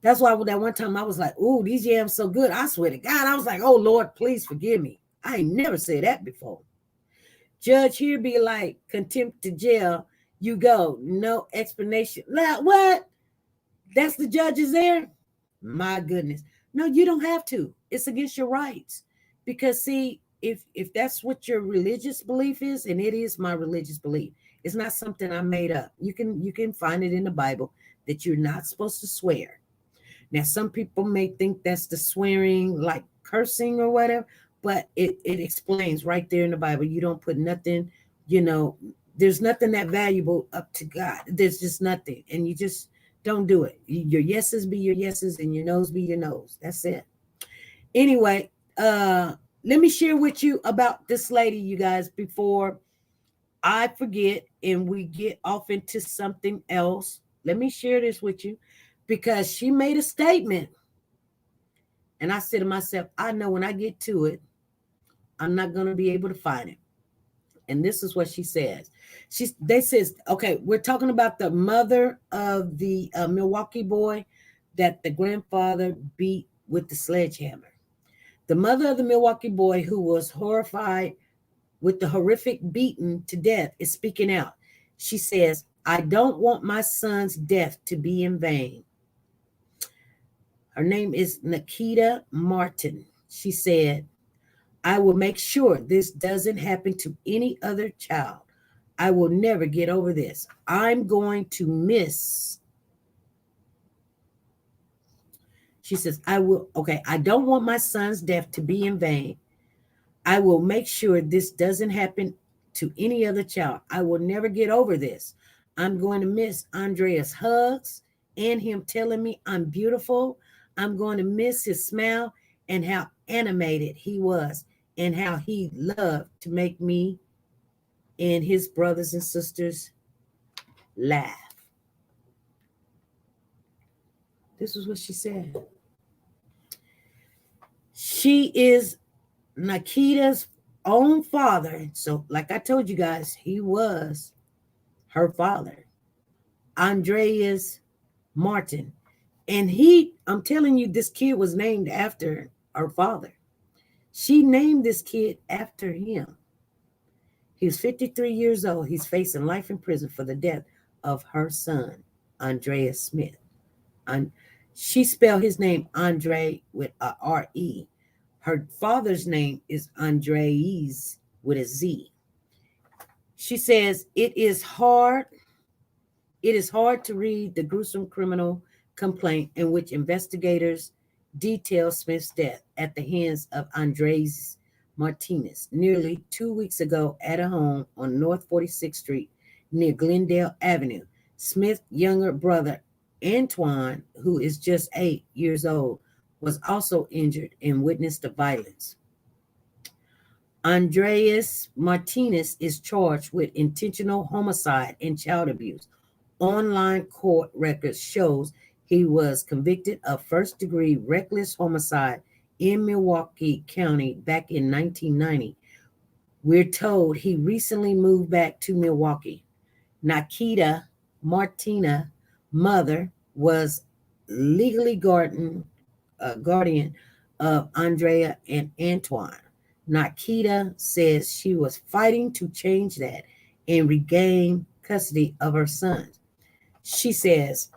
[SPEAKER 1] That's why that one time I was like, ooh, these yams so good. I swear to God, I was like, oh Lord, please forgive me. I ain't never said that before. Judge here be like, contempt to jail. You go, no explanation. What? That's the judges there? My goodness. No, you don't have to. It's against your rights. Because see, if that's what your religious belief is, and it is my religious belief, it's not something I made up. You can find it in the Bible that you're not supposed to swear. Now, some people may think that's the swearing, like cursing or whatever, but it explains right there in the Bible. You don't put nothing, there's nothing that valuable up to God. There's just nothing. And you just don't do it. Your yeses be your yeses and your noes be your noes. That's it. Anyway, let me share with you about this lady, you guys, before I forget and we get off into something else. Let me share this with you, because she made a statement. And I said to myself, I know when I get to it, I'm not going to be able to find it. And this is what she says. They says, okay, we're talking about the mother of the Milwaukee boy that the grandfather beat with the sledgehammer. The mother of the Milwaukee boy, who was horrified with the horrific beating to death, is speaking out. She says, I don't want my son's death to be in vain. Her name is Nikita Martin. She said, I will make sure this doesn't happen to any other child. I will never get over this. I'm going to miss. She says, I don't want my son's death to be in vain. I will make sure this doesn't happen to any other child. I will never get over this. I'm going to miss Andrea's hugs and him telling me I'm beautiful. I'm going to miss his smile and how animated he was and how he loved to make me and his brothers and sisters laugh. This is what she said. She is Nikita's own father. So, like I told you guys, he was her father, Andreas Martin. And I'm telling you, this kid was named after her father. She named this kid after him. He's 53 years old. He's facing life in prison for the death of her son, Andreas Smith. She spelled his name Andre with a R-E. Her father's name is Andres with a Z. She says, It is hard to read the gruesome criminal complaint in which investigators detail Smith's death at the hands of Andres Martinez nearly 2 weeks ago at a home on North 46th Street near Glendale Avenue. Smith's younger brother, Antoine, who is just 8 years old, was also injured and witnessed the violence. Andreas Martinez is charged with intentional homicide and child abuse. Online court records shows he was convicted of first-degree reckless homicide in Milwaukee County back in 1990. We're told he recently moved back to Milwaukee. Nikita Martina, mother, was legally guardian of Andrea and Antoine. Nikita says she was fighting to change that and regain custody of her sons. She says,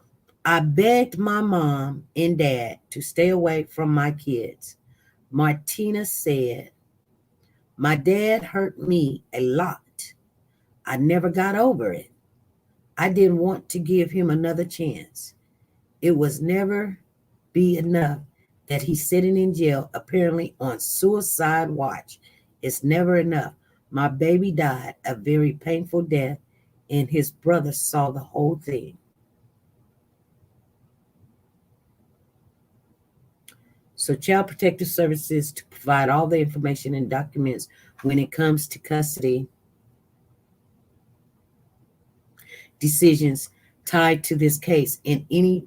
[SPEAKER 1] I begged my mom and dad to stay away from my kids. Martina said, my dad hurt me a lot. I never got over it. I didn't want to give him another chance. It was never be enough that he's sitting in jail, apparently on suicide watch. It's never enough. My baby died a very painful death, and his brother saw the whole thing. So Child Protective Services to provide all the information and documents when it comes to custody decisions tied to this case and any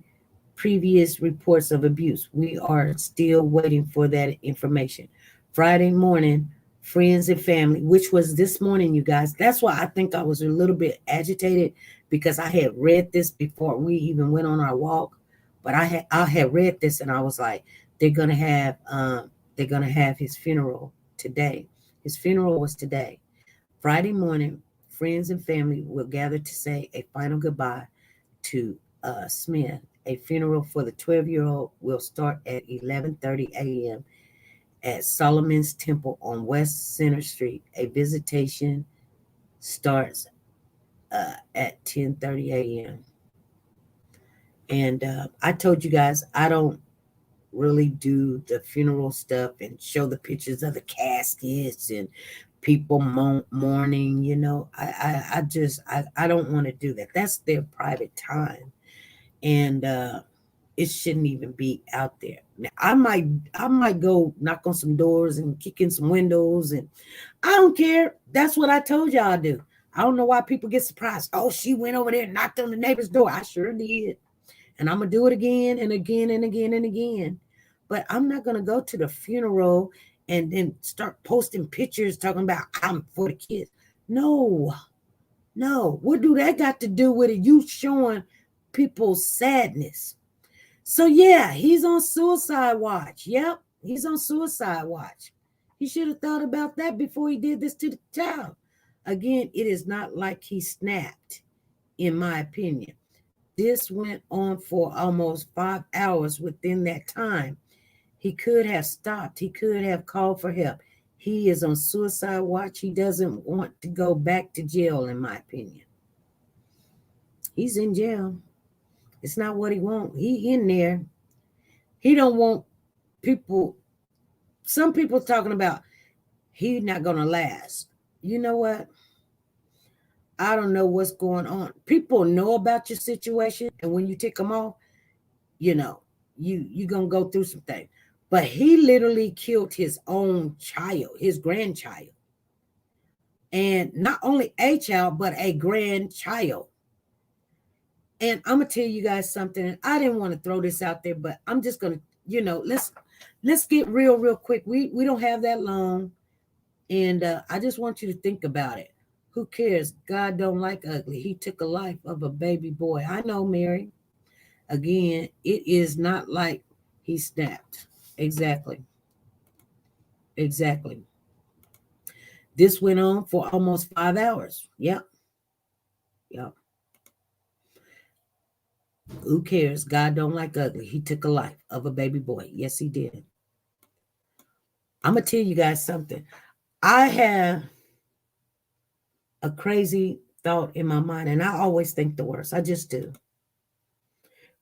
[SPEAKER 1] previous reports of abuse. We are still waiting for that information. Friday morning, friends and family, which was this morning, you guys. That's why I think I was a little bit agitated, because I had read this before we even went on our walk. But I had read this and I was like, they're gonna have his funeral today. His funeral was today. Friday morning, friends and family will gather to say a final goodbye to Smith. A funeral for the 12-year-old will start at 11:30 a.m. at Solomon's Temple on West Center Street. A visitation starts at 10:30 a.m. And I told you guys, I don't really do the funeral stuff and show the pictures of the caskets and people mourning. I don't want to do that. That's their private time, and it shouldn't even be out there. Now, I might go knock on some doors and kick in some windows, and I don't care. That's what I told y'all to do. I don't know why people get surprised. Oh, she went over there and knocked on the neighbor's door. I sure did. And I'm going to do it again and again and again and again. But I'm not going to go to the funeral and then start posting pictures talking about I'm for the kids. No. What do that got to do with it? You showing people's sadness. So, yeah, he's on suicide watch. Yep, he's on suicide watch. He should have thought about that before he did this to the child. Again, it is not like he snapped, in my opinion. This went on for almost 5 hours. Within that time, he could have stopped. He could have called for help. He is on suicide watch. He doesn't want to go back to jail, in my opinion. He's in jail. It's not what he wants. He in there. He don't want people. Some people talking about he's not going to last. You know what? I don't know what's going on. People know about your situation, and when you take them off, you know, you're gonna go through some things. But he literally killed his own child, his grandchild. And not only a child, but a grandchild. And I'm gonna tell you guys something. And I didn't want to throw this out there, but I'm just gonna, let's get real quick. We don't have that long, and I just want you to think about it. Who cares? God don't like ugly. He took a life of a baby boy. I know, Mary. Again, it is not like he snapped. Exactly. Exactly. This went on for almost 5 hours. Yep. Yep. Who cares? God don't like ugly. He took a life of a baby boy. Yes, he did. I'm going to tell you guys something. I have a crazy thought in my mind, and I always think the worst. I just do.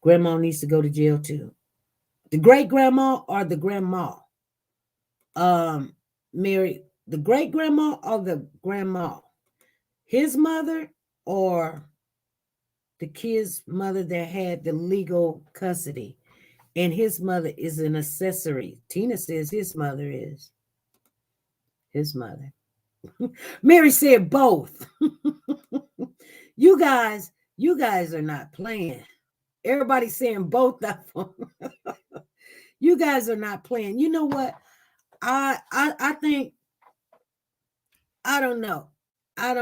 [SPEAKER 1] Grandma needs to go to jail too. The great grandma or the grandma? Mary, the great grandma or the grandma? His mother or the kid's mother that had the legal custody? And his mother is an accessory. Tina says his mother is. His mother. Mary said both. You guys are not playing. Everybody's saying both of them. You guys are not playing. You know what? I think, I don't know. I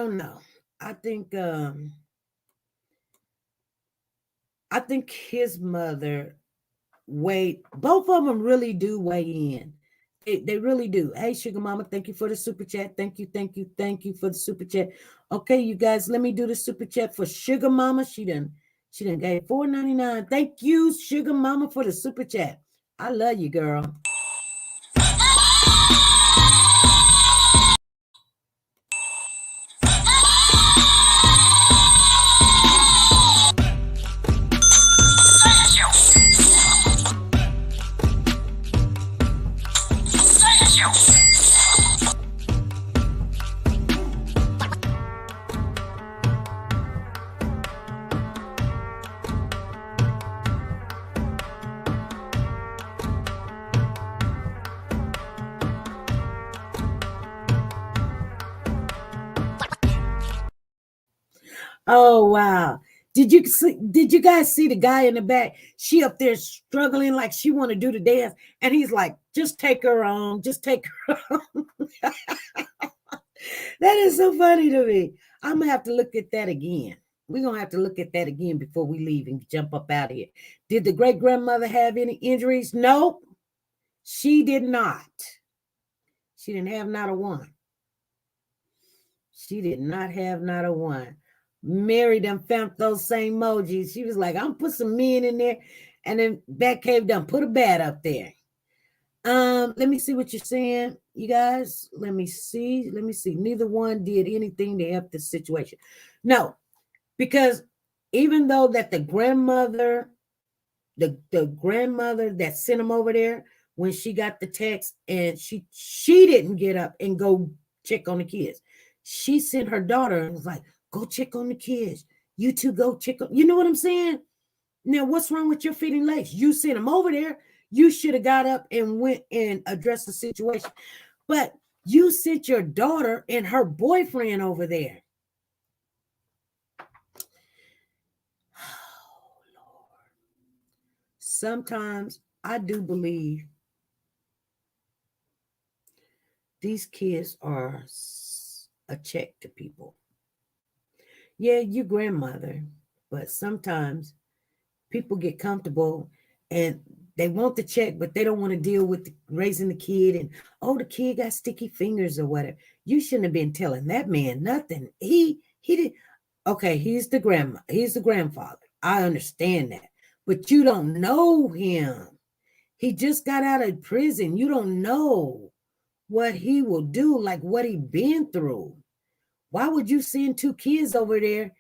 [SPEAKER 1] think his mother both of them really do weigh in. They really do. Hey, Sugar Mama, thank you for the super chat. Thank you for the super chat. Okay, you guys, let me do the super chat for Sugar Mama. She done gave $4.99. Thank you, Sugar Mama, for the super chat. I love you, girl. Oh wow. Did you guys see the guy in the back? She up there struggling like she want to do the dance. And he's like, just take her on. Just take her on. That is so funny to me. I'm going to have to look at that again. We're going to have to look at that again before we leave and jump up out of here. Did the great-grandmother have any injuries? No, she did not. She didn't have not a one. She did not have not a one. Mary done found those same emojis. She was like, I'm put some men in there. And then Batcave done put a bat up there. Let me see what you're saying, you guys. Let me see. Neither one did anything to help the situation. No, because even though that the grandmother that sent him over there, when she got the text and she didn't get up and go check on the kids. She sent her daughter and was like, go check on the kids. You two go check on. You know what I'm saying? Now, what's wrong with your feet and legs? You sent them over there. You should have got up and went and addressed the situation. But you sent your daughter and her boyfriend over there. Oh, Lord. Sometimes I do believe these kids are a check to people. Yeah, your grandmother, but sometimes people get comfortable and they want the check, but they don't want to deal with raising the kid and, oh, the kid got sticky fingers or whatever. You shouldn't have been telling that man nothing. He did. Okay, he's the grandfather. I understand that, but you don't know him. He just got out of prison. You don't know what he will do, like what he been through. Why would you send two kids over there?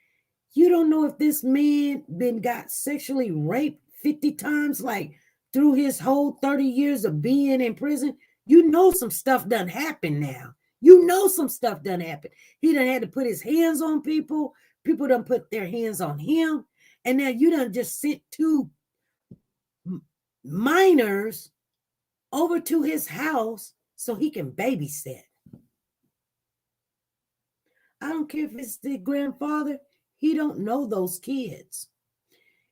[SPEAKER 1] You don't know if this man got sexually raped 50 times, like through his whole 30 years of being in prison. You know some stuff done happened now. You know some stuff done happened. He done had to put his hands on people. People done put their hands on him. And now you done just sent two minors over to his house so he can babysit. I don't care if it's the grandfather. He don't know those kids.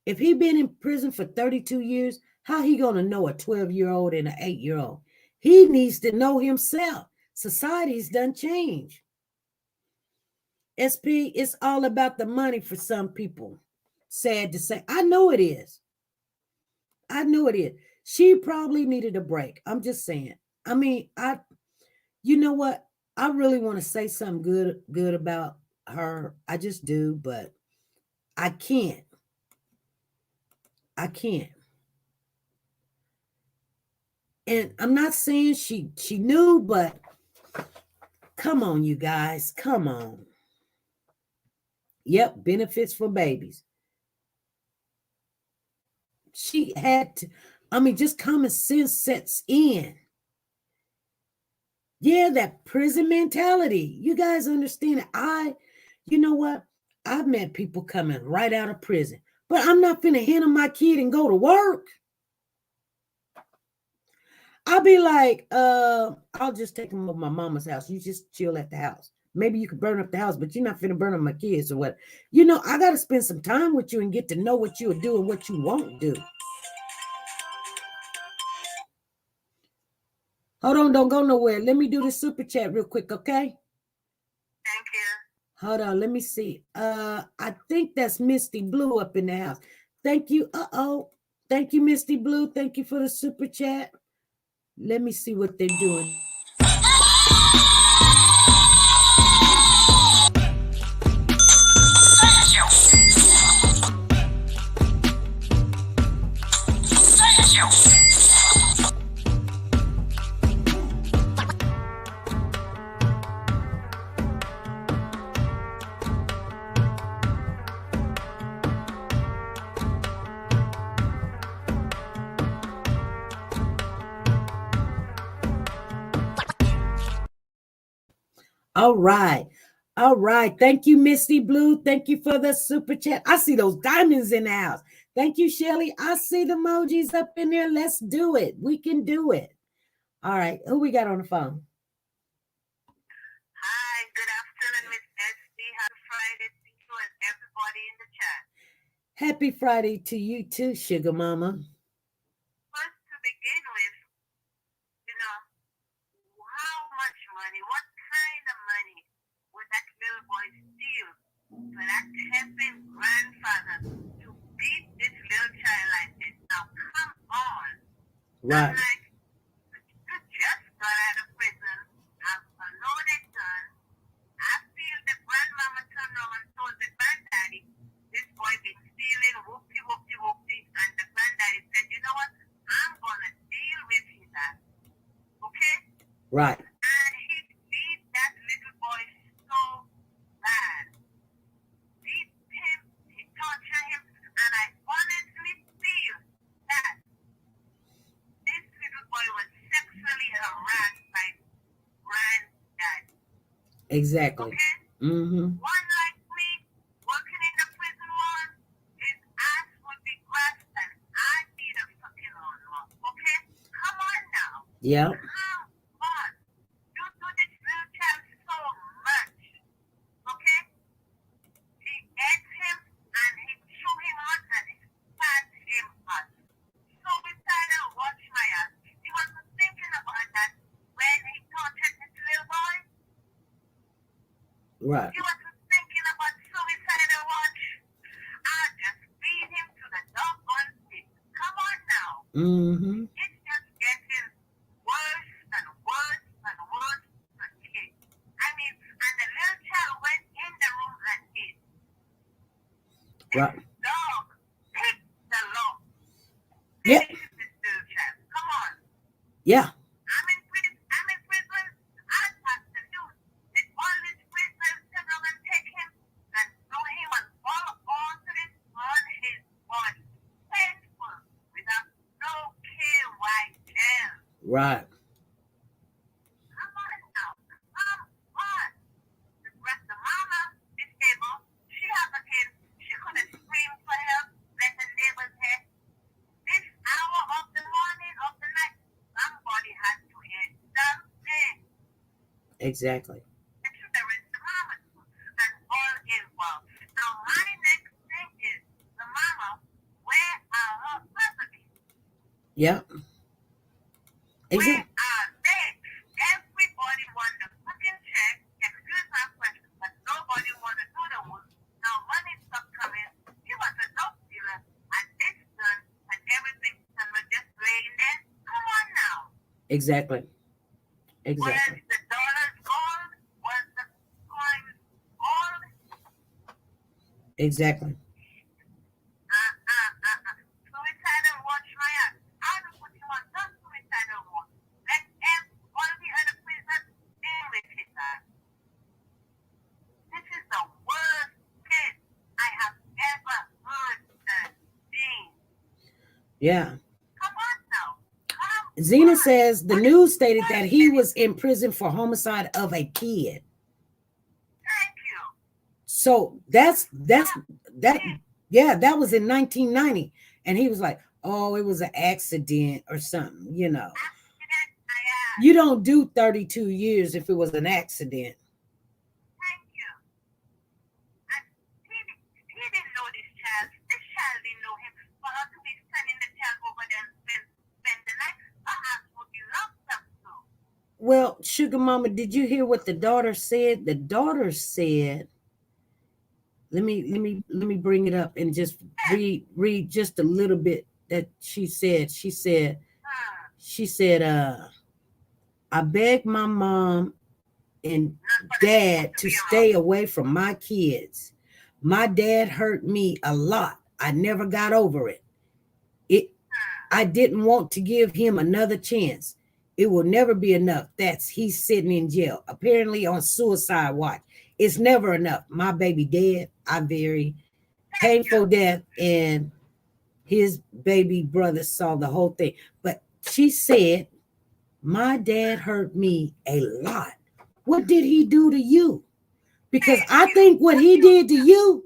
[SPEAKER 1] If he been in prison for 32 years, how he going to know a 12-year-old and an 8-year-old? He needs to know himself. Society's done changed. SP, it's all about the money for some people. Sad to say. I know it is. I know it is. She probably needed a break. I'm just saying. I mean, you know what? I really want to say something good about her. I just do, but I can't. I can't. And I'm not saying she knew, but come on, you guys. Come on. Yep, benefits for babies. She had to, I mean, just common sense sets in. Yeah, that prison mentality. You guys understand it. You know what? I've met people coming right out of prison, but I'm not finna hand them my kid and go to work. I'll be like, I'll just take them over my mama's house. You just chill at the house. Maybe you could burn up the house, but you're not finna burn up my kids or what. You know, I got to spend some time with you and get to know what you'll do and what you won't do. Hold on, don't go nowhere. Let me do the super chat real quick, okay?
[SPEAKER 4] Thank you.
[SPEAKER 1] Hold on, let me see. I think that's Misty Blue up in the house. Thank you. Thank you, Misty Blue. Thank you for the super chat. Let me see what they're doing. All right. All right. Thank you, Misty Blue. Thank you for the super chat. I see those diamonds in the house. Thank you, Shelly. I see the emojis up in there. Let's do it. We can do it. All right. Who we got on the phone?
[SPEAKER 4] Hi. Good afternoon, Miss SD. Happy Friday to you and everybody in the chat.
[SPEAKER 1] Happy Friday to you too, Sugar Mama.
[SPEAKER 4] First, to begin with, you know, how much money, what kind of money would that little boy steal for that helping grandfather to beat this little child like this? Now, come on.
[SPEAKER 1] Right.
[SPEAKER 4] I'm like, you just got out of prison, have a loaded gun. I feel the grandmama turned around and told the granddaddy, this boy been stealing, whoopty, whoopty, whoopty. And the granddaddy said, you know what? I'm going to deal with his ass. Okay?
[SPEAKER 1] Right.
[SPEAKER 4] And he beat that little boy so bad. Beat him, he tortured him, and I honestly feel that this little boy was sexually harassed by granddad.
[SPEAKER 1] Exactly.
[SPEAKER 4] Okay?
[SPEAKER 1] Mm-hmm.
[SPEAKER 4] One like me, working in the prison one, his ass would be grasped and I need a fucking lawnmower. Okay? Come on now.
[SPEAKER 1] Yeah.
[SPEAKER 4] Come on. You do this little child so much. Okay? He ate him and he chew him out and he spat him out. Suicidal, watch my ass. He wasn't thinking about that when he tortured this little boy.
[SPEAKER 1] Right.
[SPEAKER 4] He wasn't thinking about suicidal watch. I just beat him to the doggone pit. Come on now.
[SPEAKER 1] Mm-hmm.
[SPEAKER 4] It's just getting worse and worse and worse per day. I mean, and the little child went in the room and hid.
[SPEAKER 1] Right.
[SPEAKER 4] This dog picked the lock.
[SPEAKER 1] Yeah.
[SPEAKER 4] Finishes this little child. Come on.
[SPEAKER 1] Yeah.
[SPEAKER 4] I'm in prison. I have to do it. All these prisoners come along and take him and throw him and fall onto this on his body. Painful without no KY gel.
[SPEAKER 1] Right.
[SPEAKER 4] Come on now. Come
[SPEAKER 1] Exactly.
[SPEAKER 4] And so there is the mama too, and all involved. Now my next thing is the mama, where are her presidents?
[SPEAKER 1] Yep.
[SPEAKER 4] Where
[SPEAKER 1] Exactly.
[SPEAKER 4] are they? Everybody want to fucking check, excuse my question, but nobody want to do the work. Now money stop coming. He was a dope dealer, and this done, and everything, and we're just laying there. Come on now.
[SPEAKER 1] Exactly. Exactly.
[SPEAKER 4] Was the dollars gold? Was the coins gold?
[SPEAKER 1] Exactly.
[SPEAKER 4] Suicidal watch my ass. I don't put you on some suicidal watch. Let all the other prisoners deal with it. This is the worst case I have ever heard and seen.
[SPEAKER 1] Yeah.
[SPEAKER 4] Come on now. Come
[SPEAKER 1] Zena
[SPEAKER 4] on.
[SPEAKER 1] says the news stated that he was in prison for homicide of a kid.
[SPEAKER 4] Thank you.
[SPEAKER 1] So that yeah, that was in 1990. And he was like, oh, it was an accident or something, you know. You don't do 32 years if it was an accident.
[SPEAKER 4] Thank you. And he didn't know this child. This child didn't know him. For her to be sending the child over there and spend the night, perhaps would be locked up too.
[SPEAKER 1] Well, Sugar Mama, did you hear what the daughter said? The daughter said, let me bring it up and just read just a little bit that she said. She said, I begged my mom and dad to stay away from my kids. My dad hurt me a lot. I never got over it. I didn't want to give him another chance. It will never be enough. He's sitting in jail, apparently on suicide watch. It's never enough. My baby dead. I very painful death, and his baby brother saw the whole thing. But she said, my dad hurt me a lot. What did he do to you? Because I think what he did to you,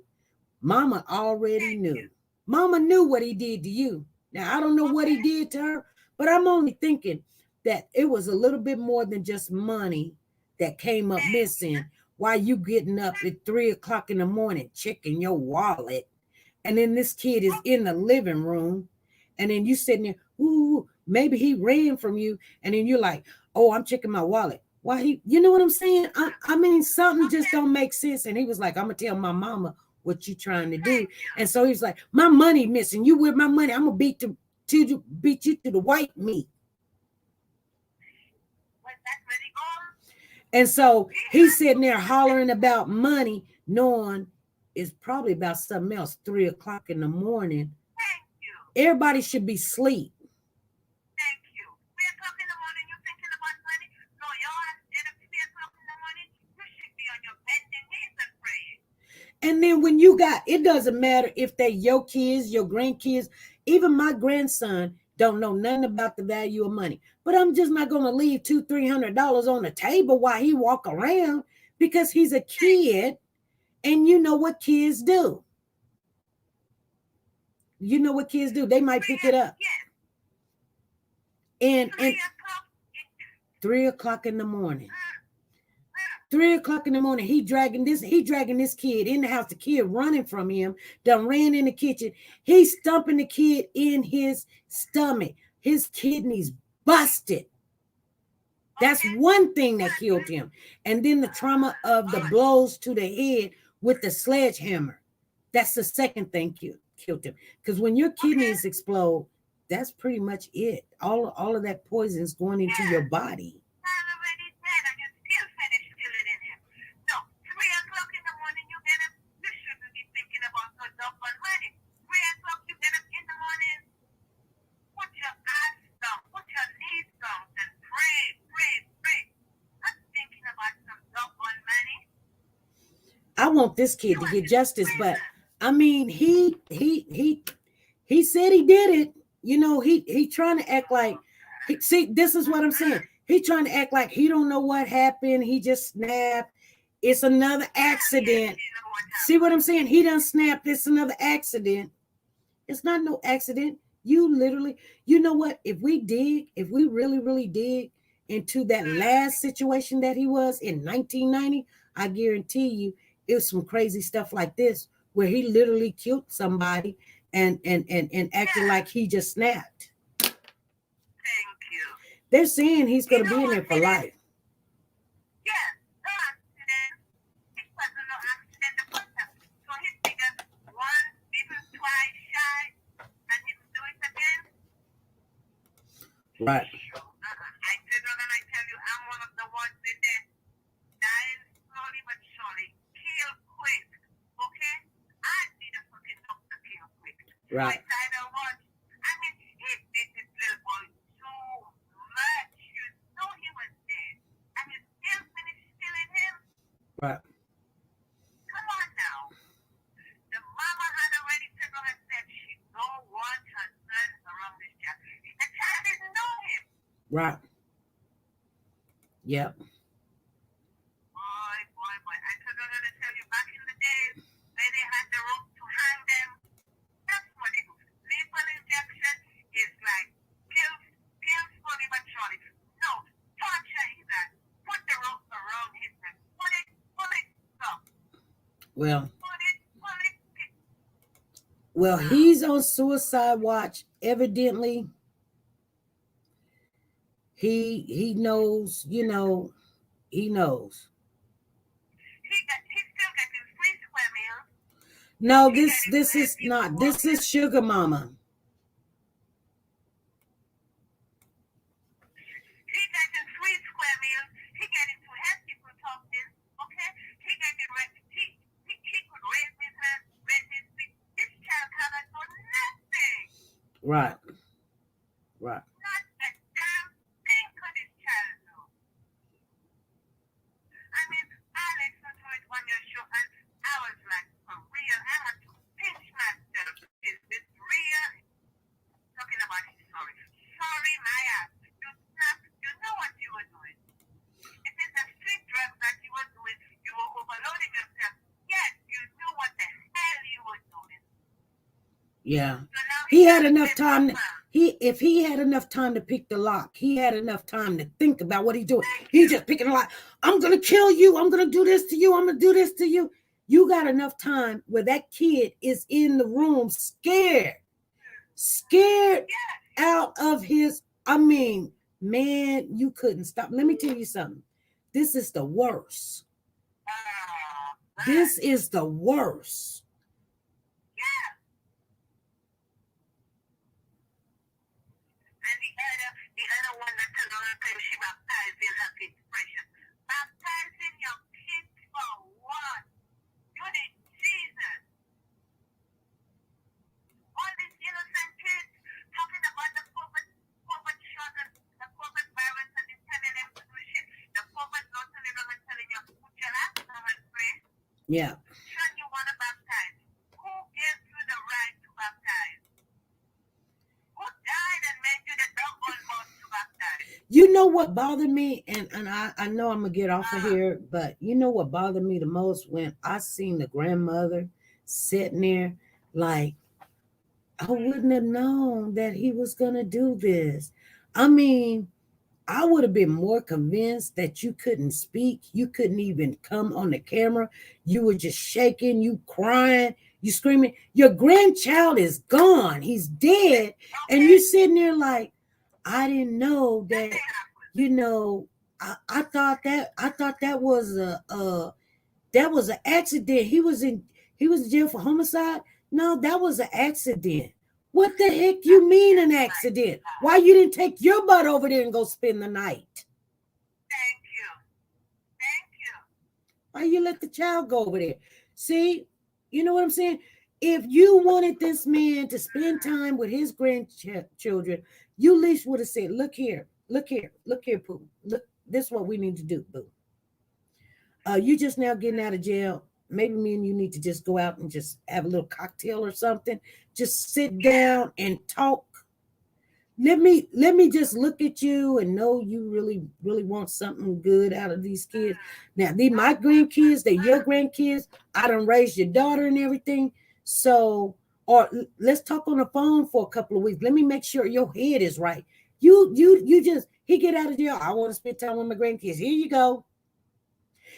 [SPEAKER 1] Mama already knew. Mama knew what he did to you. Now, I don't know what he did to her, but I'm only thinking that it was a little bit more than just money that came up missing while you getting up at 3 o'clock in the morning, checking your wallet. And then this kid is in the living room. And then you sitting there, ooh, maybe he ran from you. And then you're like, oh, I'm checking my wallet. Why you know what I'm saying? I mean, something just don't make sense. And he was like, I'm going to tell my mama what you trying to do. And so he's like, my money missing. You with my money. I'm going to beat you to the white meat. And so he's sitting there hollering about money, knowing it's probably about something else, 3 o'clock in the morning. Everybody should be asleep.
[SPEAKER 4] Thank you. 3 o'clock in the morning, you're thinking about money? No, y'all, at 3 o'clock in the morning, you should be on your bending knees and praying.
[SPEAKER 1] And then when you got, it doesn't matter if they're your kids, your grandkids, even my grandson don't know nothing about the value of money. But I'm just not going to leave $200-300 on the table while he walk around, because he's a kid, and you know what kids do. You know what kids do. They might pick it up. And 3 o'clock in the morning. 3 o'clock in the morning, he dragging this kid in the house. The kid running from him, done ran in the kitchen. He's stumping the kid in his stomach. His kidneys busted. That's one thing that killed him. And then the trauma of the blows to the head with the sledgehammer. That's the second thing killed him. Because when your kidneys explode, that's pretty much it. All of that poison is going into your body. I want this kid to get justice, but I mean, he said he did it. You know, he trying to act like, see, this is what I'm saying. He trying to act like he don't know what happened. He just snapped. It's another accident. See what I'm saying? He done snapped. It's another accident. It's not no accident. You literally, you know what? If we really, really dig into that last situation that he was in 1990, I guarantee you it was some crazy stuff like this where he literally killed somebody and acted like he just snapped.
[SPEAKER 4] Thank you.
[SPEAKER 1] They're saying he's going to be in there for life.
[SPEAKER 4] Yes, no accident. It was no accident the first time. So he figured once, even twice shy, and he would do it again.
[SPEAKER 1] Right.
[SPEAKER 4] I said, and I tell you, I'm one of the ones that they're dying slowly but surely. Kill quick, okay? I need a fucking doctor kill quick.
[SPEAKER 1] Right.
[SPEAKER 4] So I don't want. I mean, he did this little boy so much. You know he was dead, and you still finished killing him.
[SPEAKER 1] Right.
[SPEAKER 4] Come on now. The mama had already said on and said she don't want her son around this child. The child didn't know him.
[SPEAKER 1] Right. Yep.
[SPEAKER 4] Boy. I could not tell you back in the days where they had the rope to hang them. That's what it was. Lethal injection is like pills slowly but surely. No, torture is that. Put the rope around his neck. Pull it, stop.
[SPEAKER 1] Well,
[SPEAKER 4] Pull it.
[SPEAKER 1] well, he's on suicide watch. Evidently, he knows, he knows.
[SPEAKER 4] He's still getting free square meals.
[SPEAKER 1] No, this is not. This is Sugar Mama.
[SPEAKER 4] He getting free square meals. He getting to help people talking. Okay? He getting ready. He could raise his hand, raise his feet. This child cannot do nothing.
[SPEAKER 1] Right. Right.
[SPEAKER 4] Not a damn thing could this child do. I mean, I listened to it on your show and I was like, for real, I had to pinch myself. Is this real? Talking about his sorry. Sorry, my ass. You know what you were doing. It is a street drug that you were doing. You were overloading yourself. Yes, you knew what the hell you were doing.
[SPEAKER 1] Yeah.
[SPEAKER 4] So now
[SPEAKER 1] He had enough
[SPEAKER 4] said,
[SPEAKER 1] time.
[SPEAKER 4] "Mama,
[SPEAKER 1] If he had enough time to pick the lock, he had enough time to think about what he's doing. He's just picking a lock. I'm gonna kill you. I'm gonna do this to you. I'm gonna do this to you. You got enough time where that kid is in the room scared out of his. I mean, man, you couldn't stop. Let me tell you something. This is the worst. This is the worst.
[SPEAKER 4] yeah." And the other one that told her she baptizing her kids precious. Baptizing your kids for what? You need Jesus. All these innocent kids talking about the COVID children, the COVID virus, and they're telling them to do shit. The COVID not telling them and telling you, put your last name and pray.
[SPEAKER 1] Yeah.
[SPEAKER 4] Son, you want to baptize. Who gives you the right to baptize? Who died and made you the double vote to baptize?
[SPEAKER 1] You know what bothered me, and I know I'm gonna get off of here, but you know what bothered me the most when I seen the grandmother sitting there, like, I wouldn't have known that he was gonna do this. I mean, I would have been more convinced that you couldn't speak, you couldn't even come on the camera, you were just shaking, you crying, you screaming. Your grandchild is gone, he's dead, and you sitting there like, I didn't know that. You know, I thought that was an accident. He was in jail for homicide. No, that was an accident. What the heck you mean an accident? Why you didn't take your butt over there and go spend the night?
[SPEAKER 4] Thank you.
[SPEAKER 1] Why you let the child go over there? See, you know what I'm saying? If you wanted this man to spend time with his grandchildren, you at least would have said, look here, Pooh. Look, this is what we need to do, Boo. You just now getting out of jail. Maybe me and you need to just go out and just have a little cocktail or something. Just sit down and talk. Let me just look at you and know you really, really want something good out of these kids. Now, these my grandkids, they're your grandkids. I done raised your daughter and everything. So, or let's talk on the phone for a couple of weeks. Let me make sure your head is right. You just He get out of jail. I want to spend time with my grandkids. Here you go.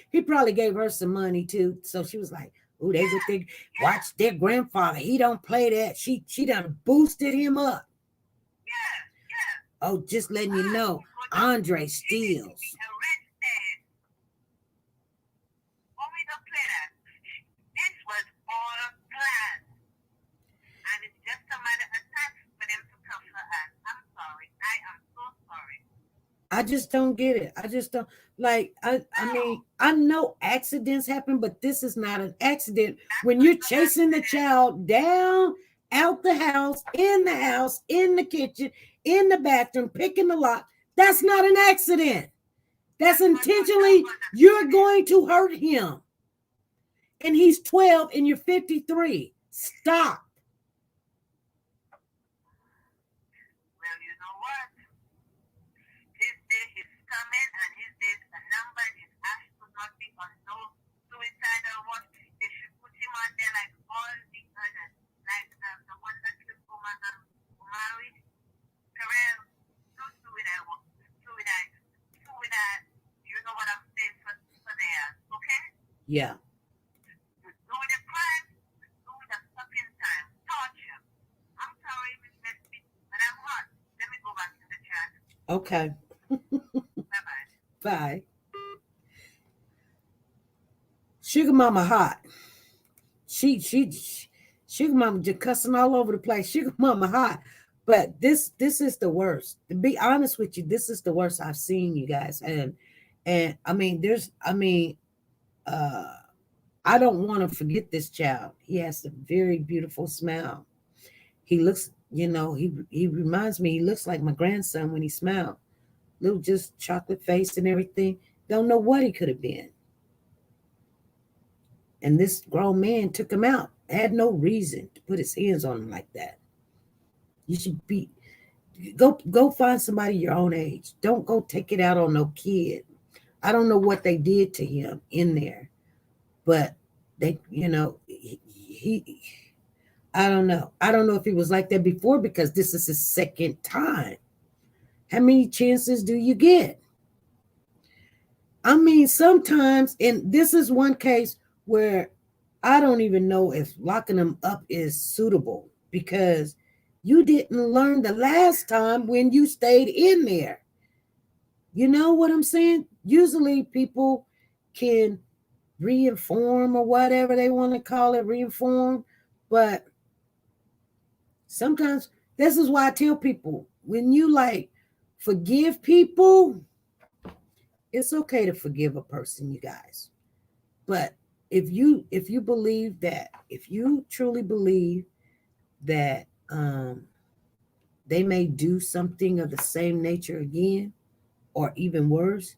[SPEAKER 1] He probably gave her some money too. So she was like, oh, they would think, watch their grandfather. He don't play that. She done boosted him up. Oh, just letting you know, Andre steals.
[SPEAKER 4] This was all planned. And it's just a matter of time for them to come for us. I'm sorry. I am so sorry.
[SPEAKER 1] I just don't get it. I just don't like. I mean, I know accidents happen, but this is not an accident. When you're chasing the child down, out the house, in the kitchen, in the bathroom, picking the lock, that's not an accident. That's intentionally. You're going to hurt him, and he's 12, and you're 53. Stop.
[SPEAKER 4] Well, you know what? His day is coming, and his day, the number is astronomical on no suicidal watch. They should put him on there like all the others, like the one that killed Umari, Terrell, no suicide watch, suicide. You know what I'm saying for there, okay?
[SPEAKER 1] Yeah.
[SPEAKER 4] You do the crime, you do the fucking time. Torture. I'm sorry, Miss Leslie, but I'm hot. Let me go back to the chat.
[SPEAKER 1] Okay.
[SPEAKER 4] Bye-bye.
[SPEAKER 1] Bye. Sugar Mama hot. Sugar Mama just cussing all over the place. Sugar Mama hot. But this is the worst. To be honest with you, this is the worst I've seen, you guys. And I mean, I don't want to forget this child. He has a very beautiful smile. He looks, he reminds me, he looks like my grandson when he smiled. Little just chocolate face and everything. Don't know what he could have been. And this grown man took him out. Had no reason to put his hands on him like that. You should go find somebody your own age. Don't go take it out on no kid. I don't know what they did to him in there, but they, I don't know. I don't know if he was like that before because this is his second time. How many chances do you get? I mean, sometimes, and this is one case where I don't even know if locking them up is suitable because you didn't learn the last time when you stayed in there. You know what I'm saying? Usually people can reinform or whatever they want to call it, reinform. But sometimes this is why I tell people, when you forgive people, it's okay to forgive a person, you guys. But if you believe that, if you truly believe that they may do something of the same nature again, or even worse,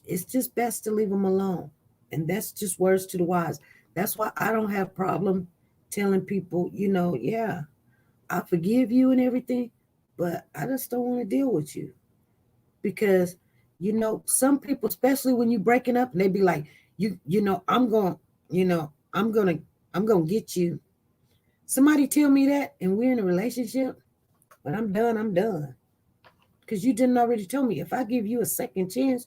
[SPEAKER 1] it's just best to leave them alone. And that's just words to the wise. That's why I don't have problem telling people, yeah, I forgive you and everything, but I just don't want to deal with you. Because, some people, especially when you're breaking up, and they be like, I'm going to get you. Somebody tell me that and we're in a relationship, but I'm done. Because you didn't already tell me. If I give you a second chance,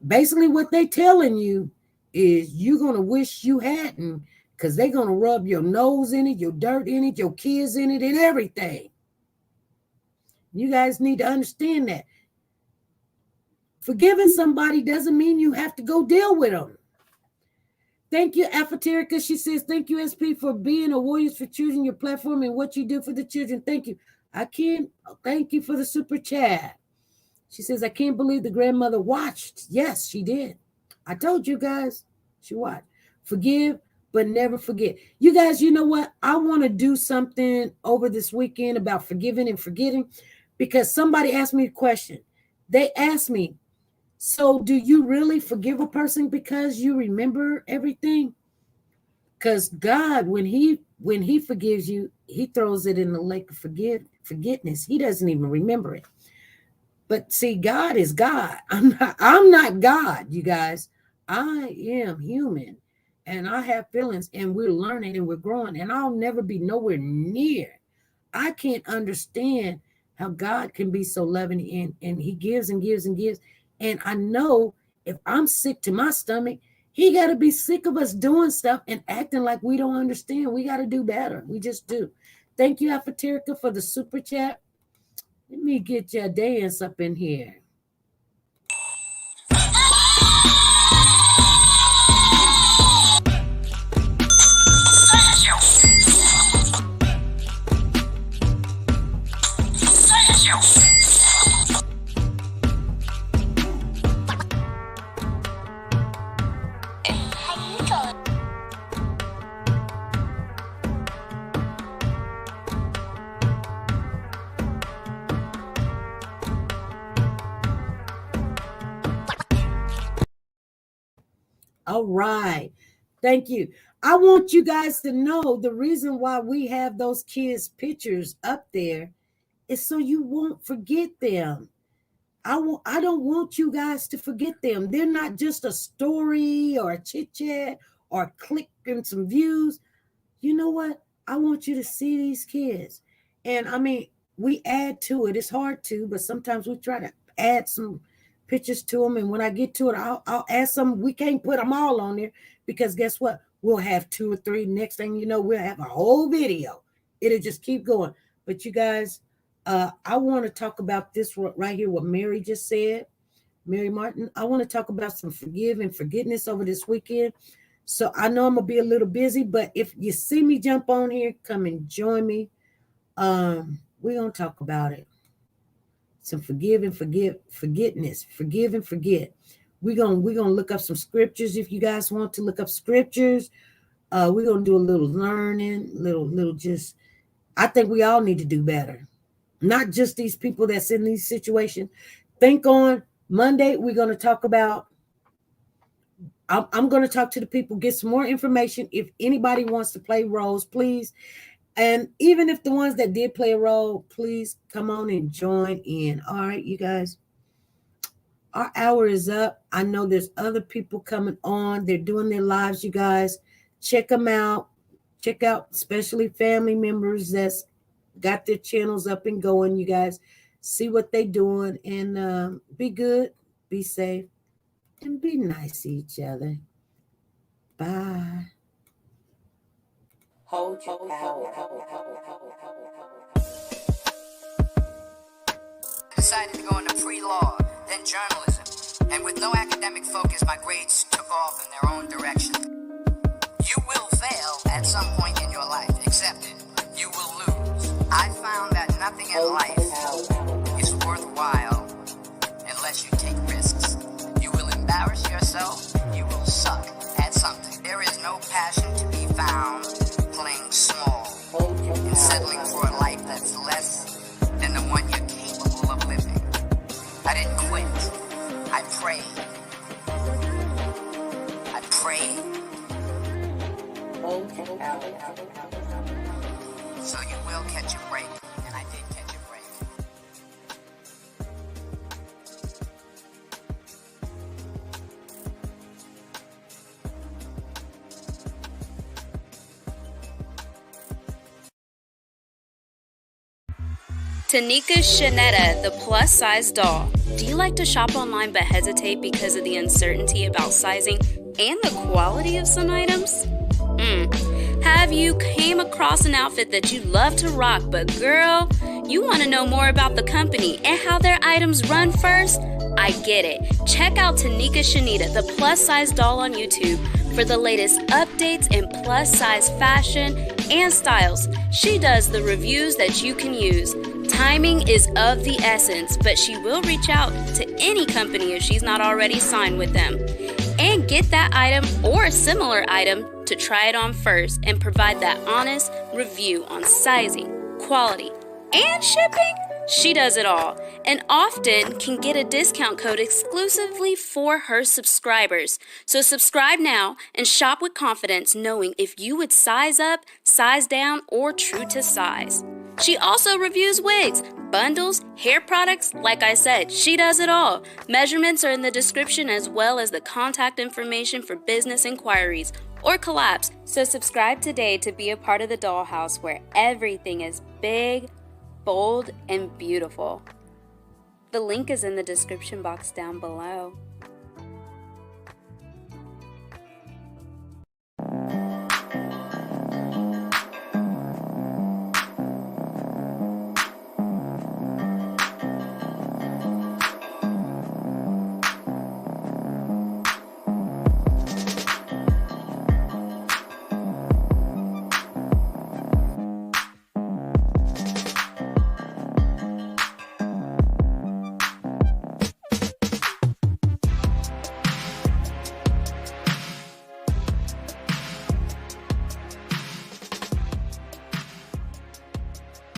[SPEAKER 1] basically what they telling you is you're going to wish you hadn't, because they're going to rub your nose in it, your dirt in it, your kids in it, and everything. You guys need to understand that. Forgiving somebody doesn't mean you have to go deal with them. Thank you, Afaterica. She says, thank you, SP, for being a warrior, for choosing your platform and what you do for the children. Thank you. Thank you for the super chat. She says, I can't believe the grandmother watched. Yes, she did. I told you guys, she watched. Forgive, but never forget. You guys, you know what? I want to do something over this weekend about forgiving and forgetting, because somebody asked me a question. They asked me, so do you really forgive a person because you remember everything? Because God, when he forgives you, he throws it in the lake of forgiveness. He doesn't even remember it. But see, God is God. I'm not God, you guys. I am human, and I have feelings, and we're learning and we're growing, and I'll never be nowhere near. I can't understand how God can be so loving and he gives and gives and gives. And I know if I'm sick to my stomach, he got to be sick of us doing stuff and acting like we don't understand. We got to do better. We just do. Thank you, TeNika, for the super chat. Let me get your dance up in here. All right. Thank you. I want you guys to know the reason why we have those kids' pictures up there is so you won't forget them. I don't want you guys to forget them. They're not just a story or a chit chat or clicking some views. You know what? I want you to see these kids. And I mean, we add to it. It's hard to, but sometimes we try to add some pictures to them. And when I get to it, I'll add some. We can't put them all on there because guess what? We'll have 2 or 3. Next thing you know, we'll have a whole video. It'll just keep going. But you guys, I want to talk about this right here, what Mary just said. Mary Martin, I want to talk about some forgive and forgiveness over this weekend. So I know I'm going to be a little busy, but if you see me jump on here, come and join me. We're going to talk about it. Some forgive and forgiveness. Forgive and forget. We're gonna look up some scriptures if you guys want to look up scriptures. We're gonna do a little learning, little just. I think we all need to do better. Not just these people that's in these situations. Think on Monday, we're gonna talk about. I'm gonna talk to the people, get some more information. If anybody wants to play roles, please. And even if the ones that did play a role, please come on and join in. All right, you guys. Our hour is up. I know there's other people coming on. They're doing their lives, you guys. Check them out. Check out especially family members that's got their channels up and going, you guys. See what they're doing and be good, be safe, and be nice to each other. Bye. Hold your power.
[SPEAKER 5] Decided to go into pre-law, then journalism, and with no academic focus, my grades took off in their own direction. You will fail at some point in your life, accept it. You will lose. I found that nothing in life is worthwhile unless you take risks. You will embarrass yourself, you will suck at something. There is no passion to be found playing small and settling for a life that's less than the one you're capable of living. I didn't quit. I prayed. I prayed. So you will catch a break, and I did catch a break.
[SPEAKER 6] TeNika Shenette, the plus-size doll. Do you like to shop online but hesitate because of the uncertainty about sizing and the quality of some items? Have you came across an outfit that you love to rock, but girl, you want to know more about the company and how their items run first? I get it. Check out TeNika Shenette, the plus-size doll on YouTube for the latest updates in plus-size fashion and styles. She does the reviews that you can use. Timing is of the essence, but she will reach out to any company if she's not already signed with them. And get that item or a similar item to try it on first and provide that honest review on sizing, quality, and shipping. She does it all and often can get a discount code exclusively for her subscribers. So subscribe now and shop with confidence, knowing if you would size up, size down, or true to size. She also reviews wigs, bundles, hair products. Like I said, she does it all. Measurements are in the description as well as the contact information for business inquiries or collabs. So subscribe today to be a part of the dollhouse where everything is big, bold, and beautiful. The link is in the description box down below.